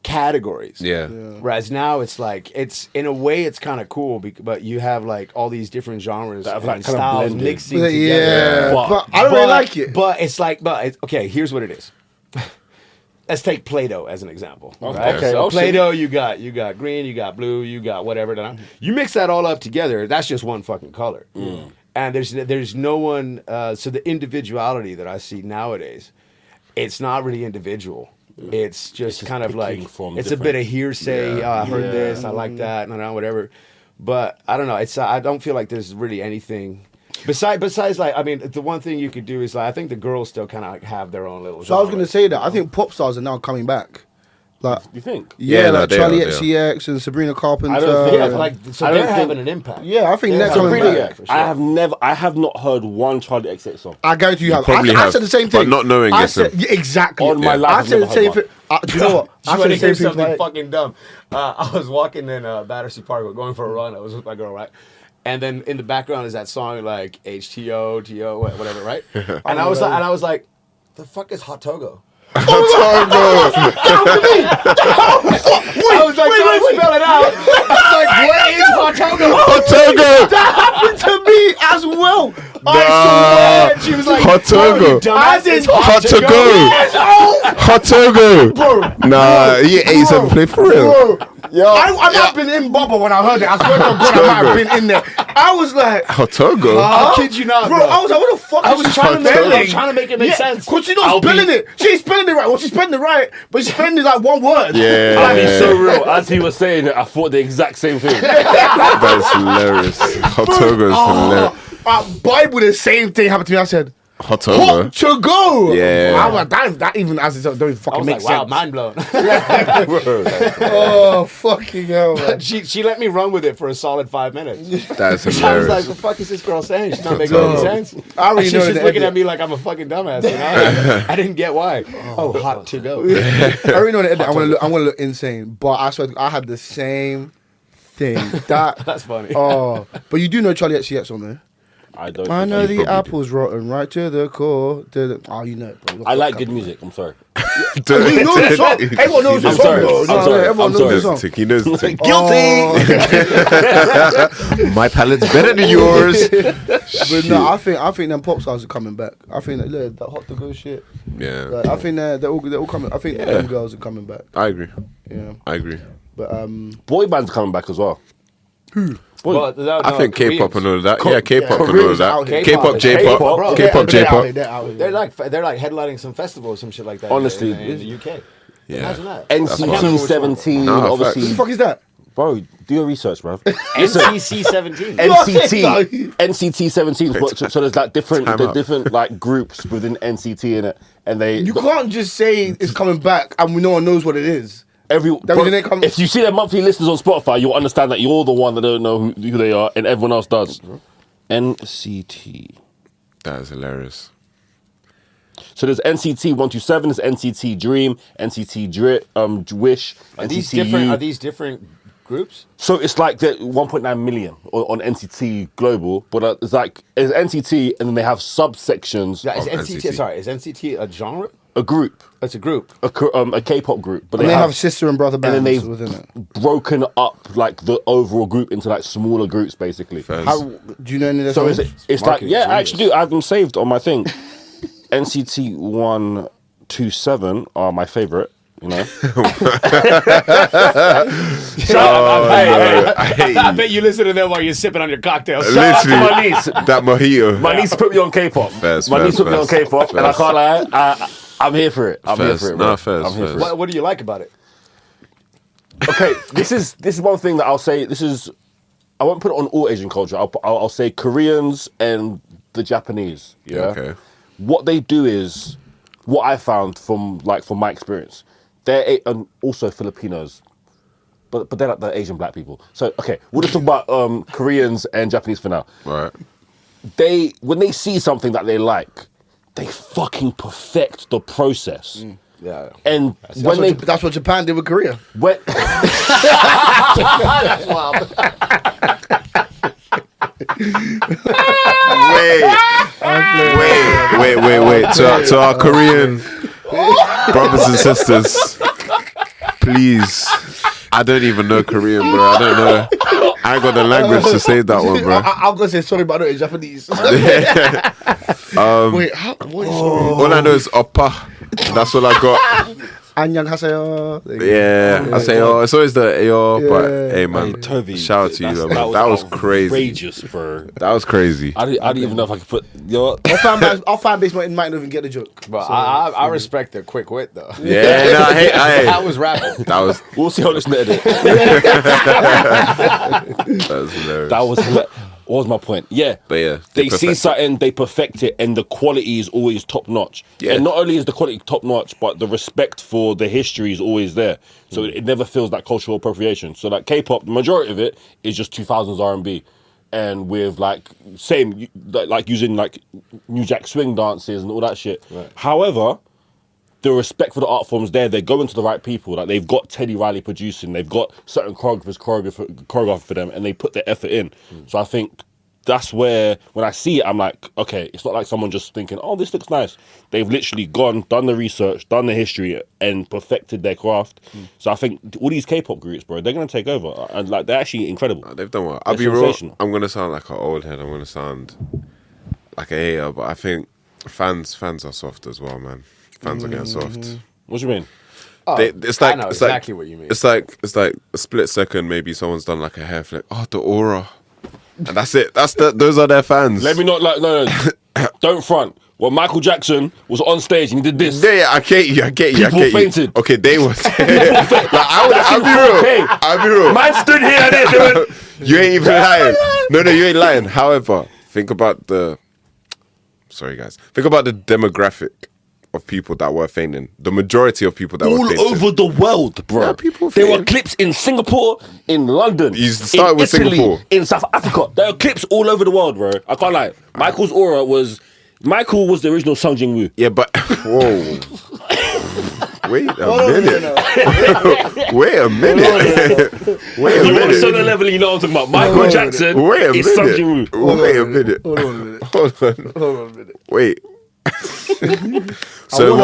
[SPEAKER 4] categories.
[SPEAKER 3] Yeah.
[SPEAKER 4] Whereas now it's like, it's in a way it's kind of cool, but you have like all these different genres
[SPEAKER 2] That have,
[SPEAKER 4] and
[SPEAKER 2] like, kind of
[SPEAKER 4] styles
[SPEAKER 2] blended.
[SPEAKER 4] mixing
[SPEAKER 1] Yeah,
[SPEAKER 4] together.
[SPEAKER 1] but I don't really like it.
[SPEAKER 4] But it's like, okay, here's what it is. Let's take Play-Doh as an example.
[SPEAKER 2] Okay.
[SPEAKER 4] Right?
[SPEAKER 2] Okay.
[SPEAKER 4] So Play-Doh, you got green, you got blue, you got whatever. You mix that all up together, that's just one fucking color. And there's no one. So the individuality that I see nowadays, it's not really individual. It's just kind of like,
[SPEAKER 2] picking from
[SPEAKER 4] it's a bit
[SPEAKER 2] different-
[SPEAKER 4] of hearsay. I heard this, I like that, and whatever. But I don't know. It's I don't feel like there's really anything. Besides, like, I mean, the one thing you could do is, like, I think the girls still kind of like have their own little.
[SPEAKER 1] So I was
[SPEAKER 4] genre.
[SPEAKER 1] going to say that. I think pop stars are now coming back. Like,
[SPEAKER 2] You think?
[SPEAKER 1] yeah,
[SPEAKER 3] Yeah, no,
[SPEAKER 1] like
[SPEAKER 3] they
[SPEAKER 1] Charlie
[SPEAKER 3] are.
[SPEAKER 1] XCX and Sabrina Carpenter.
[SPEAKER 2] I don't think-
[SPEAKER 4] Yeah,
[SPEAKER 1] and-
[SPEAKER 4] like, so
[SPEAKER 2] I don't
[SPEAKER 4] they're
[SPEAKER 2] think-
[SPEAKER 4] having an impact.
[SPEAKER 1] yeah, I think
[SPEAKER 4] Yeah,
[SPEAKER 1] that's
[SPEAKER 4] Sabrina,
[SPEAKER 1] coming
[SPEAKER 4] yeah.
[SPEAKER 1] back.
[SPEAKER 4] For sure.
[SPEAKER 2] I have not heard one Charlie XX song.
[SPEAKER 1] I guarantee you have.
[SPEAKER 3] probably
[SPEAKER 1] I
[SPEAKER 3] have,
[SPEAKER 1] said the same
[SPEAKER 3] but
[SPEAKER 1] thing.
[SPEAKER 3] not knowing
[SPEAKER 1] I
[SPEAKER 3] it's
[SPEAKER 1] said,
[SPEAKER 3] them.
[SPEAKER 1] yeah, exactly.
[SPEAKER 2] On my life,
[SPEAKER 1] I
[SPEAKER 2] I've
[SPEAKER 1] said
[SPEAKER 2] never
[SPEAKER 1] the same
[SPEAKER 2] heard
[SPEAKER 1] thing. Do you know what?
[SPEAKER 4] You
[SPEAKER 1] I said
[SPEAKER 4] want
[SPEAKER 1] the
[SPEAKER 4] to hear
[SPEAKER 1] same thing.
[SPEAKER 4] something
[SPEAKER 1] Like,
[SPEAKER 4] fucking dumb? I was walking in Battersea Park, going for a run. I was with my girl, right? And then in the background is that song like HTO, TO, whatever, right? And I was like, the fuck is Hot Togo? I was like, trying to spell it out. I was like, what is Hot Togo?
[SPEAKER 3] Hot Togo.
[SPEAKER 1] that happened to me as well.
[SPEAKER 3] Nah.
[SPEAKER 4] And she was like,
[SPEAKER 3] Hot Togo.
[SPEAKER 4] I said
[SPEAKER 3] Hot to go. Hot Togo. Nah, he 87 play for real.
[SPEAKER 1] Yo, I might have been in Bubba when I heard it. I swear to God, I might have been in there. I was like,
[SPEAKER 3] Hotogo.
[SPEAKER 4] I kid you not,
[SPEAKER 1] bro. I was like, what the fuck?
[SPEAKER 4] I was
[SPEAKER 1] is she
[SPEAKER 4] trying to make
[SPEAKER 1] spelling?
[SPEAKER 4] I was trying to make it make sense.
[SPEAKER 1] Because she's not spelling it. She's spelling it right. Well, she's spelling it right, but she's spelling it like one word.
[SPEAKER 3] Yeah.
[SPEAKER 2] I'll be so real. As he was saying it, I thought the exact same thing.
[SPEAKER 3] That's hilarious. Hotogo is hilarious.
[SPEAKER 1] Bible, the same thing happened to me. I said,
[SPEAKER 3] Hotogo.
[SPEAKER 1] hot to go.
[SPEAKER 3] Yeah.
[SPEAKER 1] I was like, that even as it don't
[SPEAKER 4] I
[SPEAKER 1] fucking
[SPEAKER 4] was
[SPEAKER 1] make
[SPEAKER 4] like,
[SPEAKER 1] sense.
[SPEAKER 4] wow, mind blown.
[SPEAKER 1] Oh, fucking hell, man.
[SPEAKER 4] she let me run with it for a solid 5 minutes.
[SPEAKER 3] That's
[SPEAKER 4] I was
[SPEAKER 3] hilarious.
[SPEAKER 4] like, the fuck is this girl saying? She's not making any sense.
[SPEAKER 1] I already
[SPEAKER 4] She's
[SPEAKER 1] know
[SPEAKER 4] just
[SPEAKER 1] the
[SPEAKER 4] looking
[SPEAKER 1] edit.
[SPEAKER 4] at me like I'm a fucking dumbass. You know? I didn't get why. Oh, hot to go.
[SPEAKER 1] I already know the edit. I'm gonna look insane. But I swear, I had the same thing.
[SPEAKER 4] That's funny.
[SPEAKER 1] Oh, but you do know Charlie XCX on there.
[SPEAKER 2] I don't.
[SPEAKER 1] I know
[SPEAKER 2] think
[SPEAKER 1] the
[SPEAKER 2] I probably
[SPEAKER 1] apple's rotten right to the core. Oh, you know it, bro.
[SPEAKER 2] do. I like good music. I'm sorry.
[SPEAKER 1] You know the song. Everyone knows the
[SPEAKER 2] I'm
[SPEAKER 1] song,
[SPEAKER 2] sorry.
[SPEAKER 1] bro.
[SPEAKER 2] I'm sorry.
[SPEAKER 1] Everyone
[SPEAKER 2] I'm
[SPEAKER 1] knows
[SPEAKER 2] sorry.
[SPEAKER 1] the song.
[SPEAKER 3] He knows the thing.
[SPEAKER 1] Oh.
[SPEAKER 3] My palette's better than yours.
[SPEAKER 1] But no, I think them pop stars are coming back. I think that hot to go shit.
[SPEAKER 3] Yeah.
[SPEAKER 1] Like, I think they're all coming. I think them girls are coming back.
[SPEAKER 3] I agree.
[SPEAKER 1] Yeah,
[SPEAKER 3] I agree.
[SPEAKER 1] but
[SPEAKER 2] Boy bands are coming back as well.
[SPEAKER 4] But, no,
[SPEAKER 3] I think K-pop and all of that. Yeah, K-pop and all
[SPEAKER 1] Koreans
[SPEAKER 3] of that.
[SPEAKER 1] out here.
[SPEAKER 3] K-pop,
[SPEAKER 4] K-pop,
[SPEAKER 3] J-pop,
[SPEAKER 2] bro.
[SPEAKER 3] K-pop,
[SPEAKER 1] They're out
[SPEAKER 3] J-pop.
[SPEAKER 1] here, they're out here.
[SPEAKER 4] they're like headlining some festival or some shit like that.
[SPEAKER 2] Honestly.
[SPEAKER 4] in the UK.
[SPEAKER 3] Yeah.
[SPEAKER 4] Imagine that.
[SPEAKER 2] NCT 17,
[SPEAKER 3] Nah,
[SPEAKER 1] What
[SPEAKER 2] obviously.
[SPEAKER 1] the fuck is that?
[SPEAKER 2] Bro, do your research, bro.
[SPEAKER 4] NCC 17.
[SPEAKER 2] NCT 17. So there's like
[SPEAKER 3] Time out.
[SPEAKER 2] different like groups within NCT in it, and they
[SPEAKER 1] You can't just say it's coming back and no one knows what it is.
[SPEAKER 2] every.
[SPEAKER 1] That means it comes-
[SPEAKER 2] If you see their monthly listeners on Spotify, you'll understand that you're the one that don't know who they are, and everyone else does. NCT.
[SPEAKER 3] That is hilarious.
[SPEAKER 2] So there's NCT 127, there's NCT Dream, NCT Wish,
[SPEAKER 4] Are these
[SPEAKER 2] NCT
[SPEAKER 4] different?
[SPEAKER 2] U.
[SPEAKER 4] Are these different groups?
[SPEAKER 2] So it's like the 1.9 million on NCT Global, but it's like it's NCT, and then they have subsections.
[SPEAKER 4] Yeah, is
[SPEAKER 3] Oh,
[SPEAKER 4] NCT.
[SPEAKER 3] NCT.
[SPEAKER 4] Sorry, is NCT a genre?
[SPEAKER 2] A group,
[SPEAKER 4] It's a group.
[SPEAKER 2] a K-pop group, but
[SPEAKER 1] And they have sister and brother bands
[SPEAKER 2] and then they've
[SPEAKER 1] within it.
[SPEAKER 2] broken up like the overall group into like smaller groups, basically.
[SPEAKER 1] How do you know any of their
[SPEAKER 2] So
[SPEAKER 1] songs?
[SPEAKER 2] it's like
[SPEAKER 4] Marketing
[SPEAKER 2] yeah, I
[SPEAKER 4] genius.
[SPEAKER 2] actually do. I have them saved on my thing. NCT 127 are my favorite. You know.
[SPEAKER 4] I bet you listen to them while you're sipping on your cocktail.
[SPEAKER 2] Shout out to my
[SPEAKER 3] Literally,
[SPEAKER 2] niece.
[SPEAKER 3] that mojito.
[SPEAKER 2] My niece put me on K-pop.
[SPEAKER 3] Fairs,
[SPEAKER 2] My niece
[SPEAKER 3] fairs,
[SPEAKER 2] put me on
[SPEAKER 3] fairs,
[SPEAKER 2] K-pop, and I
[SPEAKER 3] fairs.
[SPEAKER 2] can't lie. I'm here for it. I'm here
[SPEAKER 3] Fairs.
[SPEAKER 2] for it.
[SPEAKER 3] Nah,
[SPEAKER 2] bro.
[SPEAKER 3] fairs,
[SPEAKER 2] I'm here for
[SPEAKER 3] fairs.
[SPEAKER 2] it.
[SPEAKER 4] What do you like about it?
[SPEAKER 2] Okay, this is one thing that I'll say. I won't put it on all Asian culture. I'll say Koreans and the Japanese. Yeah.
[SPEAKER 3] Okay.
[SPEAKER 2] What they do is what I found from my experience. They're and also Filipinos, but they're like the Asian black people. So okay, we'll just talk about Koreans and Japanese for now.
[SPEAKER 3] Right.
[SPEAKER 2] When they see something that they like, they fucking perfect the process.
[SPEAKER 4] Yeah.
[SPEAKER 2] And when they
[SPEAKER 1] That's what Japan did with Korea.
[SPEAKER 2] when,
[SPEAKER 4] That's wild.
[SPEAKER 3] Wait. To our Korean brothers and sisters, please. I don't even know Korean, bro. I don't know. I ain't got the language to say that one, bro.
[SPEAKER 1] I'm gonna say sorry, but I know it's Japanese. Wait, what is
[SPEAKER 3] All I know is oppa. That's all I got.
[SPEAKER 1] Annyeonghaseyo.
[SPEAKER 3] Yeah, I say, oh, it's always the ayo, but hey, man,
[SPEAKER 2] Toby,
[SPEAKER 3] shout out to you, man. That was crazy.
[SPEAKER 2] outrageous, bro.
[SPEAKER 3] That was crazy.
[SPEAKER 2] I didn't even know if I could put
[SPEAKER 1] Our fan base might not even get the joke.
[SPEAKER 4] But I respect the quick wit though.
[SPEAKER 3] Yeah, no, hey,
[SPEAKER 4] That was rapid.
[SPEAKER 3] that was
[SPEAKER 2] We'll see how this edit.
[SPEAKER 3] hilarious.
[SPEAKER 2] That was hilarious. What was my point? Yeah.
[SPEAKER 3] But yeah,
[SPEAKER 2] They see
[SPEAKER 3] perfect it.
[SPEAKER 2] something, they perfect it, and the quality is always top notch.
[SPEAKER 3] Yeah.
[SPEAKER 2] And not only is the quality top notch, but the respect for the history is always there. So it never feels like cultural appropriation. So like K-pop, the majority of it is just 2000s R&B. And with like using like New Jack Swing dances and all that shit.
[SPEAKER 4] Right.
[SPEAKER 2] However, the respect for the art forms there, they're going to the right people. Like they've got Teddy Riley producing, they've got certain choreographers choreographed for them, and they put their effort in. So I think that's where, when I see it, I'm like, okay, it's not like someone just thinking, oh, this looks nice. They've literally gone, done the research, done the history, and perfected their craft. So I think all these K-pop groups, bro, they're going to take over. And like, they're actually incredible.
[SPEAKER 3] They've done well. I'll
[SPEAKER 2] They're
[SPEAKER 3] be real.
[SPEAKER 2] sensational.
[SPEAKER 3] I'm gonna sound like an old head. I'm gonna sound like a hater, but I think fans are soft as well, man. Fans are getting soft.
[SPEAKER 2] What do you mean?
[SPEAKER 3] It's like
[SPEAKER 4] I know
[SPEAKER 3] it's
[SPEAKER 4] exactly
[SPEAKER 3] like,
[SPEAKER 4] what you mean.
[SPEAKER 3] It's like a split second. Maybe someone's done like a hair flick. Oh, the aura. and that's it. Those are their fans.
[SPEAKER 2] Let me not no. Don't front. When Michael Jackson was on stage and he did this.
[SPEAKER 3] Yeah, I get you.
[SPEAKER 2] People fainted.
[SPEAKER 3] Okay, they was. I'll be real.
[SPEAKER 2] Man stood here and they went,
[SPEAKER 3] You ain't even lying. No, you ain't lying. However, think about the demographic of people that were fainting. The majority of people that were fainting.
[SPEAKER 2] all over the world, bro.
[SPEAKER 3] Yeah, people
[SPEAKER 2] there
[SPEAKER 3] fainting.
[SPEAKER 2] were clips in Singapore, in London,
[SPEAKER 3] You started
[SPEAKER 2] in
[SPEAKER 3] with
[SPEAKER 2] Italy,
[SPEAKER 3] Singapore.
[SPEAKER 2] in South Africa. There are clips all over the world, bro. I can't lie. Michael was the original Sung Jin Woo.
[SPEAKER 3] Yeah, but whoa. Wait a minute. Wait a minute. Wait a
[SPEAKER 2] You want
[SPEAKER 3] minute.
[SPEAKER 2] on the level, you know what I'm talking about. Michael Jackson
[SPEAKER 3] Wait a
[SPEAKER 2] is Sung Jin Woo.
[SPEAKER 3] minute. Wait a minute.
[SPEAKER 1] Hold on a minute.
[SPEAKER 3] Hold on.
[SPEAKER 1] Hold on a minute.
[SPEAKER 3] Wait. So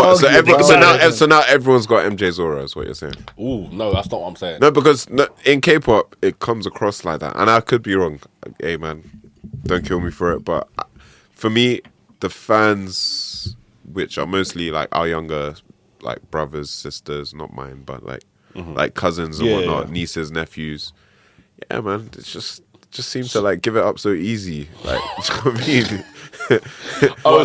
[SPEAKER 3] now everyone's got MJ's aura, is what you're saying.
[SPEAKER 2] Ooh, no, that's not what I'm saying.
[SPEAKER 3] No, because in K-pop it comes across like that, and I could be wrong. Hey man, don't kill me for it. But for me, the fans, which are mostly like our younger, like brothers, sisters, not mine, but like cousins and whatnot, nieces, nephews. Yeah, man, it's just seems to like give it up so easy. Like, do you know what I mean?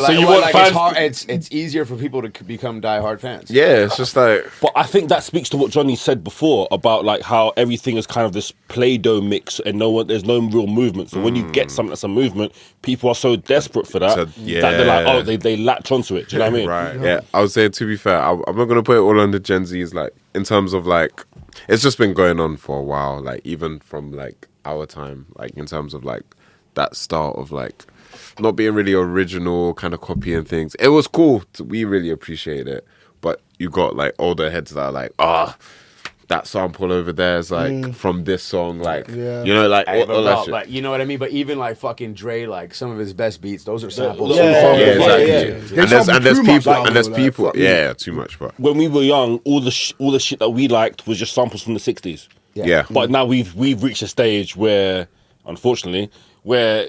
[SPEAKER 2] So you want fans?
[SPEAKER 4] It's hard. It's easier for people to become diehard fans.
[SPEAKER 3] Yeah, it's just like.
[SPEAKER 2] But I think that speaks to what Johnny said before about like how everything is kind of this Play-Doh mix and there's no real movement. So when you get something that's a movement, people are so desperate for that that they're like, they latch onto it. Do you know what I mean?
[SPEAKER 3] Right. Yeah. I would say, to be fair, I'm not gonna put it all on the Gen Zs. Like, in terms of like, it's just been going on for a while. Like, even from like our time, like in terms of like that start of like not being really original, kind of copying things. It was cool. We really appreciated it. But you got like older heads that are like, that sample over there is like from this song, like you know, like all that shit.
[SPEAKER 4] Like, you know what I mean? But even like fucking Dre, like some of his best beats, those are samples.
[SPEAKER 3] Exactly. And there's people. Yeah, too much. But
[SPEAKER 2] When we were young, all the shit that we liked was just samples from the 60s.
[SPEAKER 3] yeah.
[SPEAKER 2] But now we've reached a stage where, unfortunately, where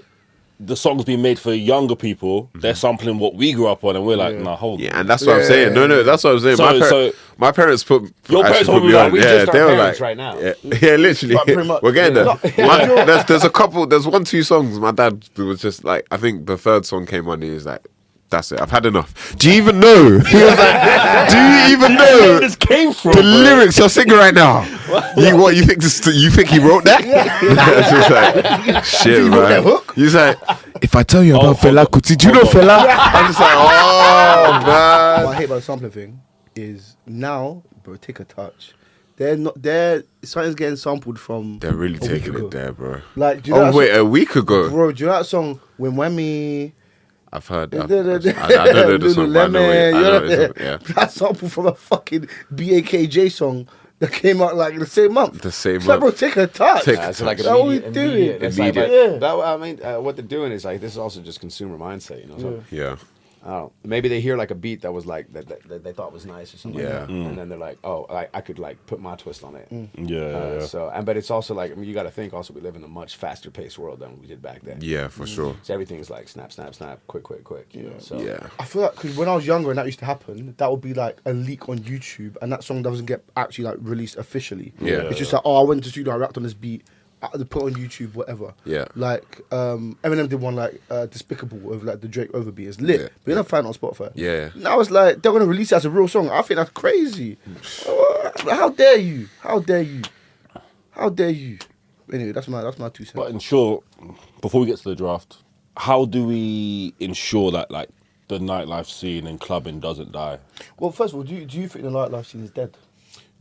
[SPEAKER 2] the songs being made for younger people, they're sampling what we grew up on, and we're like, nah, hold on.
[SPEAKER 3] Yeah, and that's what I'm saying. No, that's what I'm saying. My parents put
[SPEAKER 2] Your parents
[SPEAKER 3] put
[SPEAKER 2] will be
[SPEAKER 3] me
[SPEAKER 2] like,
[SPEAKER 3] on.
[SPEAKER 4] we
[SPEAKER 3] Yeah,
[SPEAKER 4] just
[SPEAKER 3] they
[SPEAKER 4] our
[SPEAKER 3] were
[SPEAKER 4] parents
[SPEAKER 3] like,
[SPEAKER 4] right now.
[SPEAKER 3] Yeah, literally.
[SPEAKER 1] pretty much.
[SPEAKER 3] We're getting there. There's a couple. There's 1-2 songs. My dad was just like, I think the third song came on. He was like, "That's it. I've had enough." Do you even know? He was like, "Do you even know
[SPEAKER 2] Where this came from?
[SPEAKER 3] the
[SPEAKER 2] bro?
[SPEAKER 3] lyrics you're singing right now?" You think this? You think he wrote that? It's just like, shit, man. He's like, if I tell you about Fela Kuti, do you know Fela? I'm just like, oh
[SPEAKER 1] What
[SPEAKER 3] man.
[SPEAKER 1] I hate about the sampling thing is now, bro, take a touch. Something's getting sampled from.
[SPEAKER 3] They're really
[SPEAKER 1] a week
[SPEAKER 3] taking
[SPEAKER 1] ago.
[SPEAKER 3] it there, bro.
[SPEAKER 1] Like, do you know that
[SPEAKER 3] Wait, a week ago.
[SPEAKER 1] bro, do you know that song when Whammy?
[SPEAKER 3] I've heard that. I don't know the song, but I know it. I know the song, yeah.
[SPEAKER 1] That sample from a fucking BAKJ song that came out like the same month.
[SPEAKER 3] The same
[SPEAKER 1] It's like, bro,
[SPEAKER 3] month.
[SPEAKER 1] take a touch.
[SPEAKER 3] Take
[SPEAKER 4] It's like
[SPEAKER 1] That's what we
[SPEAKER 4] immediate.
[SPEAKER 1] doing.
[SPEAKER 4] It's like,
[SPEAKER 3] Immediate.
[SPEAKER 4] I mean, what they're doing is like, this is also just consumer mindset, you know? So,
[SPEAKER 3] Yeah.
[SPEAKER 4] I don't know. Maybe they hear like a beat that was like that they thought was nice or something.
[SPEAKER 3] Yeah.
[SPEAKER 4] Like that. And then they're like, oh, I could like put my twist on it.
[SPEAKER 2] Yeah.
[SPEAKER 4] So, but it's also like, I mean, you got to think also we live in a much faster paced world than we did back then.
[SPEAKER 3] Yeah, for sure.
[SPEAKER 4] So everything's like snap, snap, snap, quick, you know. So
[SPEAKER 3] Yeah.
[SPEAKER 1] I feel like because when I was younger and that used to happen, that would be like a leak on YouTube, and that song doesn't get actually like released officially.
[SPEAKER 3] Yeah.
[SPEAKER 1] It's just like, oh, I went to studio, I rapped on this beat, I put it on YouTube, whatever.
[SPEAKER 3] Yeah.
[SPEAKER 1] Like Eminem did one like Despicable over like the Drake overbeat. It's lit,
[SPEAKER 3] Yeah.
[SPEAKER 1] but you don't find it on Spotify.
[SPEAKER 3] Yeah.
[SPEAKER 1] Now it's like they're gonna release it as a real song. I think that's crazy. How dare you? How dare you? How dare you? Anyway, that's my 2 cents.
[SPEAKER 2] But ensure, before we get to the draft, how do we ensure that like the nightlife scene and clubbing doesn't die?
[SPEAKER 1] Well, first of all, do you think the nightlife scene is dead?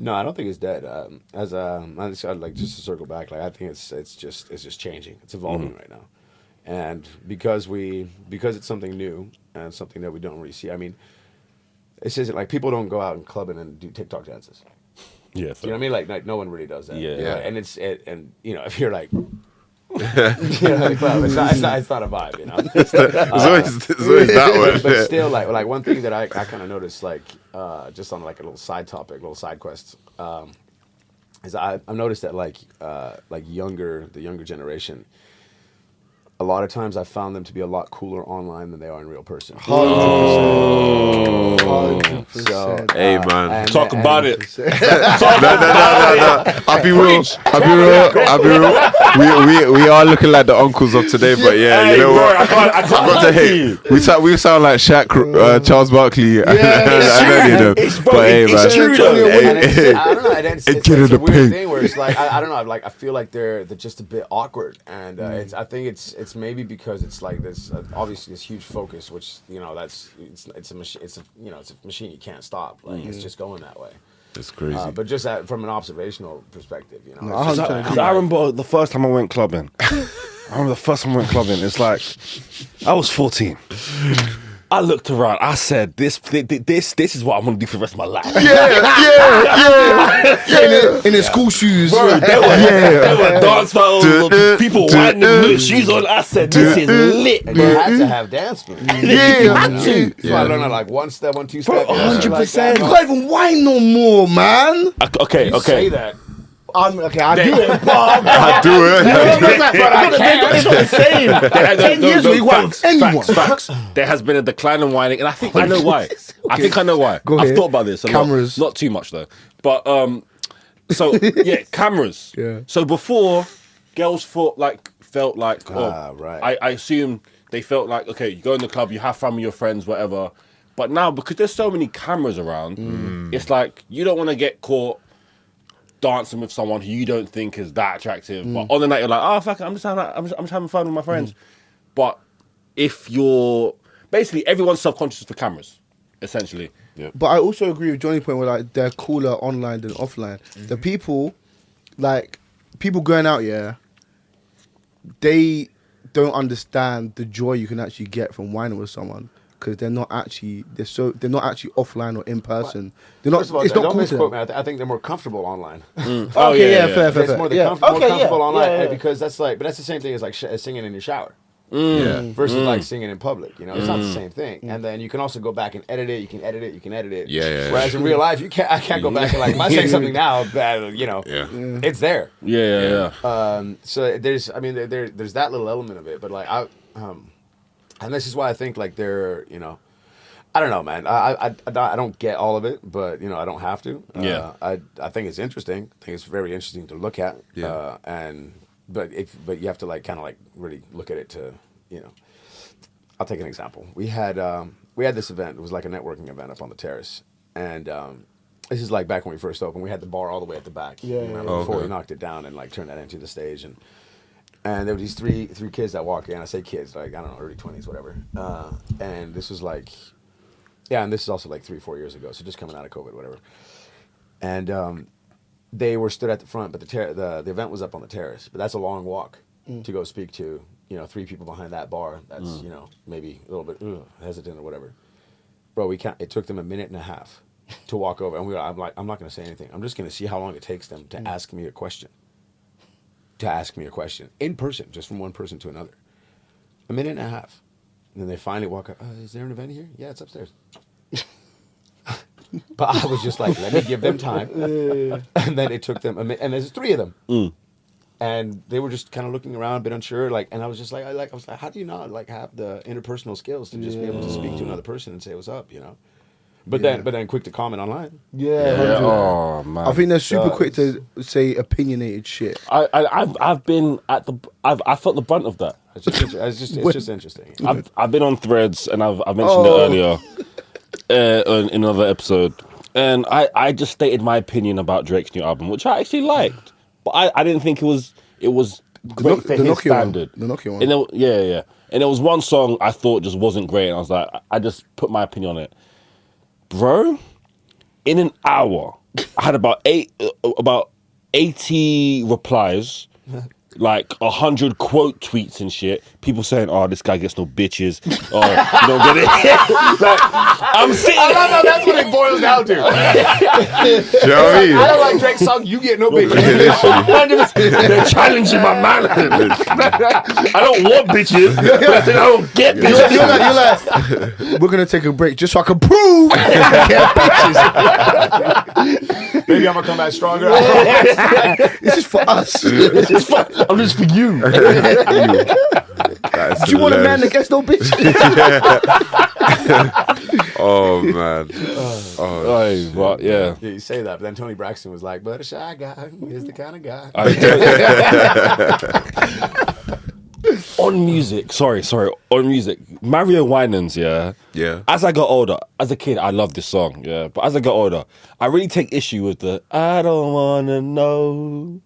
[SPEAKER 4] no, I don't think it's dead. I'd like just to circle back, like I think it's just changing. It's evolving right now, and because it's something new and something that we don't really see. I mean, it's just like people don't go out and clubbing and do TikTok dances.
[SPEAKER 2] Yeah.
[SPEAKER 4] You know what I mean? Like no one really does that.
[SPEAKER 2] Yeah.
[SPEAKER 3] Yeah.
[SPEAKER 4] And and you know, if you're like, you know, like, well, it's not a vibe, you know.
[SPEAKER 3] There's always that one.
[SPEAKER 4] But still, like one thing that I kind of noticed, like just on like a little side topic, little side quest, is I've noticed that like the younger generation, a lot of times I found them to be a lot cooler online than they are in real person.
[SPEAKER 1] 100%.
[SPEAKER 4] So,
[SPEAKER 3] Hey, man.
[SPEAKER 2] Talk about it.
[SPEAKER 3] No. I'll be real. We are looking like the uncles of today, but yeah, you know what?
[SPEAKER 2] I can't
[SPEAKER 3] to hate. We sound like Shaq, Charles Barkley, and any of them. But hey, man,
[SPEAKER 4] true though. I don't know. It's a weird thing where it's like I don't know. Like I feel like they're just a bit awkward, and I think it's maybe because it's like this obviously this huge focus, which it's a machine you can't stop. Like it's just going that way.
[SPEAKER 3] It's crazy.
[SPEAKER 4] But just from an observational perspective, you know.
[SPEAKER 2] I remember the first time I went clubbing. It's like I was 14. I looked around. I said, "This is what I'm gonna do for the rest of my life."
[SPEAKER 1] In his school shoes.
[SPEAKER 2] Bro, there were dance battles, people whining with shoes on. I said, "This is lit."
[SPEAKER 4] And you had to have dance moves.
[SPEAKER 1] You had to.
[SPEAKER 4] So I learned like 1 step, 1, 2 step.
[SPEAKER 1] 100%. You can't even whine no more, man.
[SPEAKER 2] Okay.
[SPEAKER 4] Say that.
[SPEAKER 1] I do it, Bob.
[SPEAKER 3] I do it.
[SPEAKER 1] It's not the same. 10 years ago, you want anyone.
[SPEAKER 2] Facts. There has been a decline in whining, and I think I know why. I think I know why.
[SPEAKER 1] Go
[SPEAKER 2] I've
[SPEAKER 1] ahead.
[SPEAKER 2] thought about this a lot.
[SPEAKER 1] Cameras.
[SPEAKER 2] Not too much though. But so yeah, cameras.
[SPEAKER 1] Yeah.
[SPEAKER 2] So before, girls felt like
[SPEAKER 4] right.
[SPEAKER 2] I assume they felt like, okay, you go in the club, you have fun with your friends, whatever. But now, because there's so many cameras around, it's like you don't want to get caught dancing with someone who you don't think is that attractive. But on the night, you're like, oh, fuck it, I'm just having fun with my friends. But if you're... Basically, everyone's self-conscious for cameras, essentially.
[SPEAKER 3] Yeah.
[SPEAKER 1] But I also agree with Johnny's point where like they're cooler online than offline. The people going out, they don't understand the joy you can actually get from whining with someone. Because they're not actually offline or in person. They're not.
[SPEAKER 4] First of all,
[SPEAKER 1] it's not
[SPEAKER 4] don't
[SPEAKER 1] cool to
[SPEAKER 4] misquote
[SPEAKER 1] them.
[SPEAKER 4] me. I think they're more comfortable online.
[SPEAKER 1] Fair.
[SPEAKER 4] It's more comfortable online
[SPEAKER 1] Yeah.
[SPEAKER 4] because that's like, but that's the same thing as like singing in your shower.
[SPEAKER 3] Yeah.
[SPEAKER 4] Versus like singing in public, you know, it's not the same thing. And then you can also go back and edit it. You can edit it.
[SPEAKER 3] Yeah.
[SPEAKER 4] Whereas in real life, I can't go back and like, if I say something now, you know, it's there.
[SPEAKER 2] Yeah.
[SPEAKER 4] So there's that little element of it, but like and this is why I think like they're, you know, I don't know, man. I don't get all of it, but you know, I don't have to. I think it's interesting. I think it's very interesting to look at.
[SPEAKER 3] Yeah.
[SPEAKER 4] But you have to like kind of like really look at it to, you know. I'll take an example. We had this event. It was like a networking event up on the terrace, and this is like back when we first opened. We had the bar all the way at the back. Before we knocked it down and like turned that into the stage and there were these three kids that walk in. I say kids, like, I don't know, early 20s, whatever. And this was like, and this is also like 3-4 years ago, so just coming out of COVID, whatever. And they were stood at the front, but the event was up on the terrace. But that's a long walk to go speak to, you know, 3 people behind that bar. That's, you know, maybe a little bit hesitant or whatever. Bro, it took them 1.5 minutes to walk over. And I'm like, I'm not going to say anything. I'm just going to see how long it takes them to ask me a question. In person, just from one person to another. 1.5 minutes. And then they finally walk up. Is there an event here? Yeah, it's upstairs. But I was just like, let me give them time. And then it took them a minute. And there's 3 of them. And they were just kind of looking around, a bit unsure. Like, and I was just like, I was like, how do you not like have the interpersonal skills to just be able to speak to another person and say what's up, you know? But then quick to comment online.
[SPEAKER 1] Yeah.
[SPEAKER 2] Oh man.
[SPEAKER 1] I think they're super quick to say opinionated shit.
[SPEAKER 2] I've been at I felt the brunt of that.
[SPEAKER 4] It's just interesting.
[SPEAKER 2] I've been on Threads and I've mentioned it earlier in another episode, and I just stated my opinion about Drake's new album, which I actually liked, but I didn't think it was great for his standard.
[SPEAKER 1] The Nokia one.
[SPEAKER 2] And and there was one song I thought just wasn't great, and I was like, I just put my opinion on it. Bro, in an hour, I had about 80 replies, like 100 quote tweets and shit. People saying, "Oh, this guy gets no bitches." Oh, you don't get it. Like, I'm sitting.
[SPEAKER 4] No, that's what it boils down to.
[SPEAKER 3] You know what I mean?
[SPEAKER 4] I don't like Drake's song. You get no bitches.
[SPEAKER 2] They're challenging my man. I don't want bitches, but I said I don't get bitches.
[SPEAKER 1] You're like, we're gonna take a break just so I can prove I get bitches.
[SPEAKER 4] Maybe I'm gonna come back stronger.
[SPEAKER 1] This is for us.
[SPEAKER 2] I'm just for you.
[SPEAKER 3] That is
[SPEAKER 1] Do you want a man that
[SPEAKER 3] hilarious.
[SPEAKER 1] gets no bitch?
[SPEAKER 3] Oh man.
[SPEAKER 2] Oh, but yeah.
[SPEAKER 4] Yeah, you say that, but then Tony Braxton was like, "But a shy guy is the kind of guy."
[SPEAKER 2] On music, sorry, on music, Mario Winans, yeah. As I got older, as a kid, I loved this song, yeah. But as I got older, I really take issue with the I don't wanna know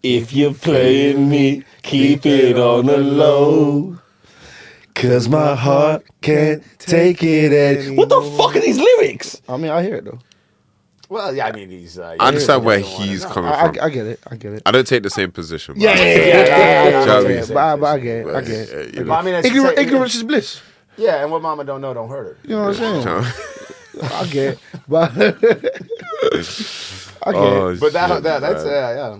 [SPEAKER 2] if you're playing me, keep it on the low. Cause my heart can't take it anymore. What the fuck are these lyrics?
[SPEAKER 1] I mean, I hear it though.
[SPEAKER 4] Well, yeah, I mean, he's.
[SPEAKER 3] I understand where he's coming from.
[SPEAKER 1] I get it.
[SPEAKER 3] I don't take the same position.
[SPEAKER 1] Yeah,
[SPEAKER 3] but-
[SPEAKER 1] yeah,
[SPEAKER 3] Do you know what I mean?
[SPEAKER 1] But I get it. I get it.
[SPEAKER 3] You
[SPEAKER 4] But I
[SPEAKER 3] know.
[SPEAKER 4] mean, it's the same-
[SPEAKER 1] Ignorance is bliss.
[SPEAKER 4] Yeah, and what mama don't know don't hurt her.
[SPEAKER 1] You know what I'm saying? I get it. But I get
[SPEAKER 3] Oh,
[SPEAKER 1] it.
[SPEAKER 4] But that's
[SPEAKER 3] shit,
[SPEAKER 4] yeah.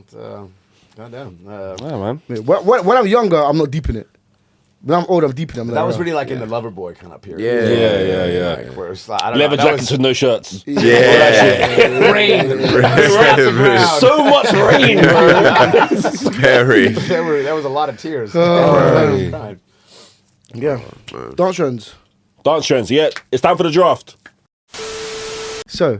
[SPEAKER 4] Goddamn.
[SPEAKER 2] Yeah, man.
[SPEAKER 1] When I'm younger, I'm not deep in it. When I'm older, I'm deep in it. I'm like,
[SPEAKER 4] That was
[SPEAKER 1] oh.
[SPEAKER 4] really like in the Loverboy kind of period.
[SPEAKER 3] Yeah.
[SPEAKER 4] Like, where it's like, I don't
[SPEAKER 2] Leather
[SPEAKER 4] know. That
[SPEAKER 2] jackets
[SPEAKER 4] was
[SPEAKER 2] with no shirts.
[SPEAKER 3] Yeah.
[SPEAKER 4] rain.
[SPEAKER 2] So much rain, bro.
[SPEAKER 3] Very.
[SPEAKER 4] There was a lot of tears.
[SPEAKER 1] Yeah. Dance trends.
[SPEAKER 2] Dance trends, yeah. It's time for the draft.
[SPEAKER 1] So,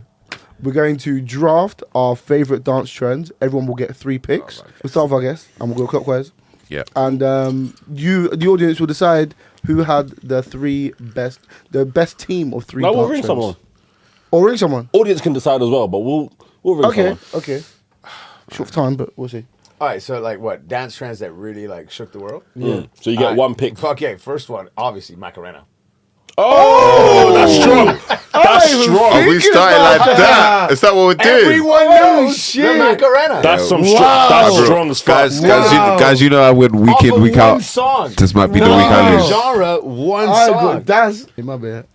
[SPEAKER 1] we're going to draft our favorite dance trends. Everyone will get 3 picks. We'll start with our guest, and we'll go clockwise.
[SPEAKER 3] Yeah.
[SPEAKER 1] And the audience will decide who had the best team of 3
[SPEAKER 2] No,
[SPEAKER 1] dance
[SPEAKER 2] we'll ring
[SPEAKER 1] trends.
[SPEAKER 2] someone.
[SPEAKER 1] Or ring someone.
[SPEAKER 2] Audience can decide as well, but we'll ring someone.
[SPEAKER 1] Okay. Short of time, but we'll see.
[SPEAKER 4] All right, so like what dance trends that really like shook the world?
[SPEAKER 2] Yeah. So you get
[SPEAKER 4] All right.
[SPEAKER 2] one pick.
[SPEAKER 4] Fuck yeah! First one, obviously Macarena.
[SPEAKER 2] Oh, that's strong. That's strong.
[SPEAKER 3] Are we starting like that? Is that what we're doing?
[SPEAKER 4] Everyone knows the Macarena.
[SPEAKER 2] That's some
[SPEAKER 1] Wow.
[SPEAKER 2] strong. That's
[SPEAKER 3] Bro,
[SPEAKER 2] strong as fuck.
[SPEAKER 3] guys, you know I win week
[SPEAKER 4] Off
[SPEAKER 3] in,
[SPEAKER 4] of
[SPEAKER 3] week
[SPEAKER 4] one
[SPEAKER 3] out.
[SPEAKER 4] song.
[SPEAKER 3] This might be the week I
[SPEAKER 4] One
[SPEAKER 3] lose.
[SPEAKER 4] genre, one
[SPEAKER 1] I
[SPEAKER 4] song.
[SPEAKER 1] got that's in my bad.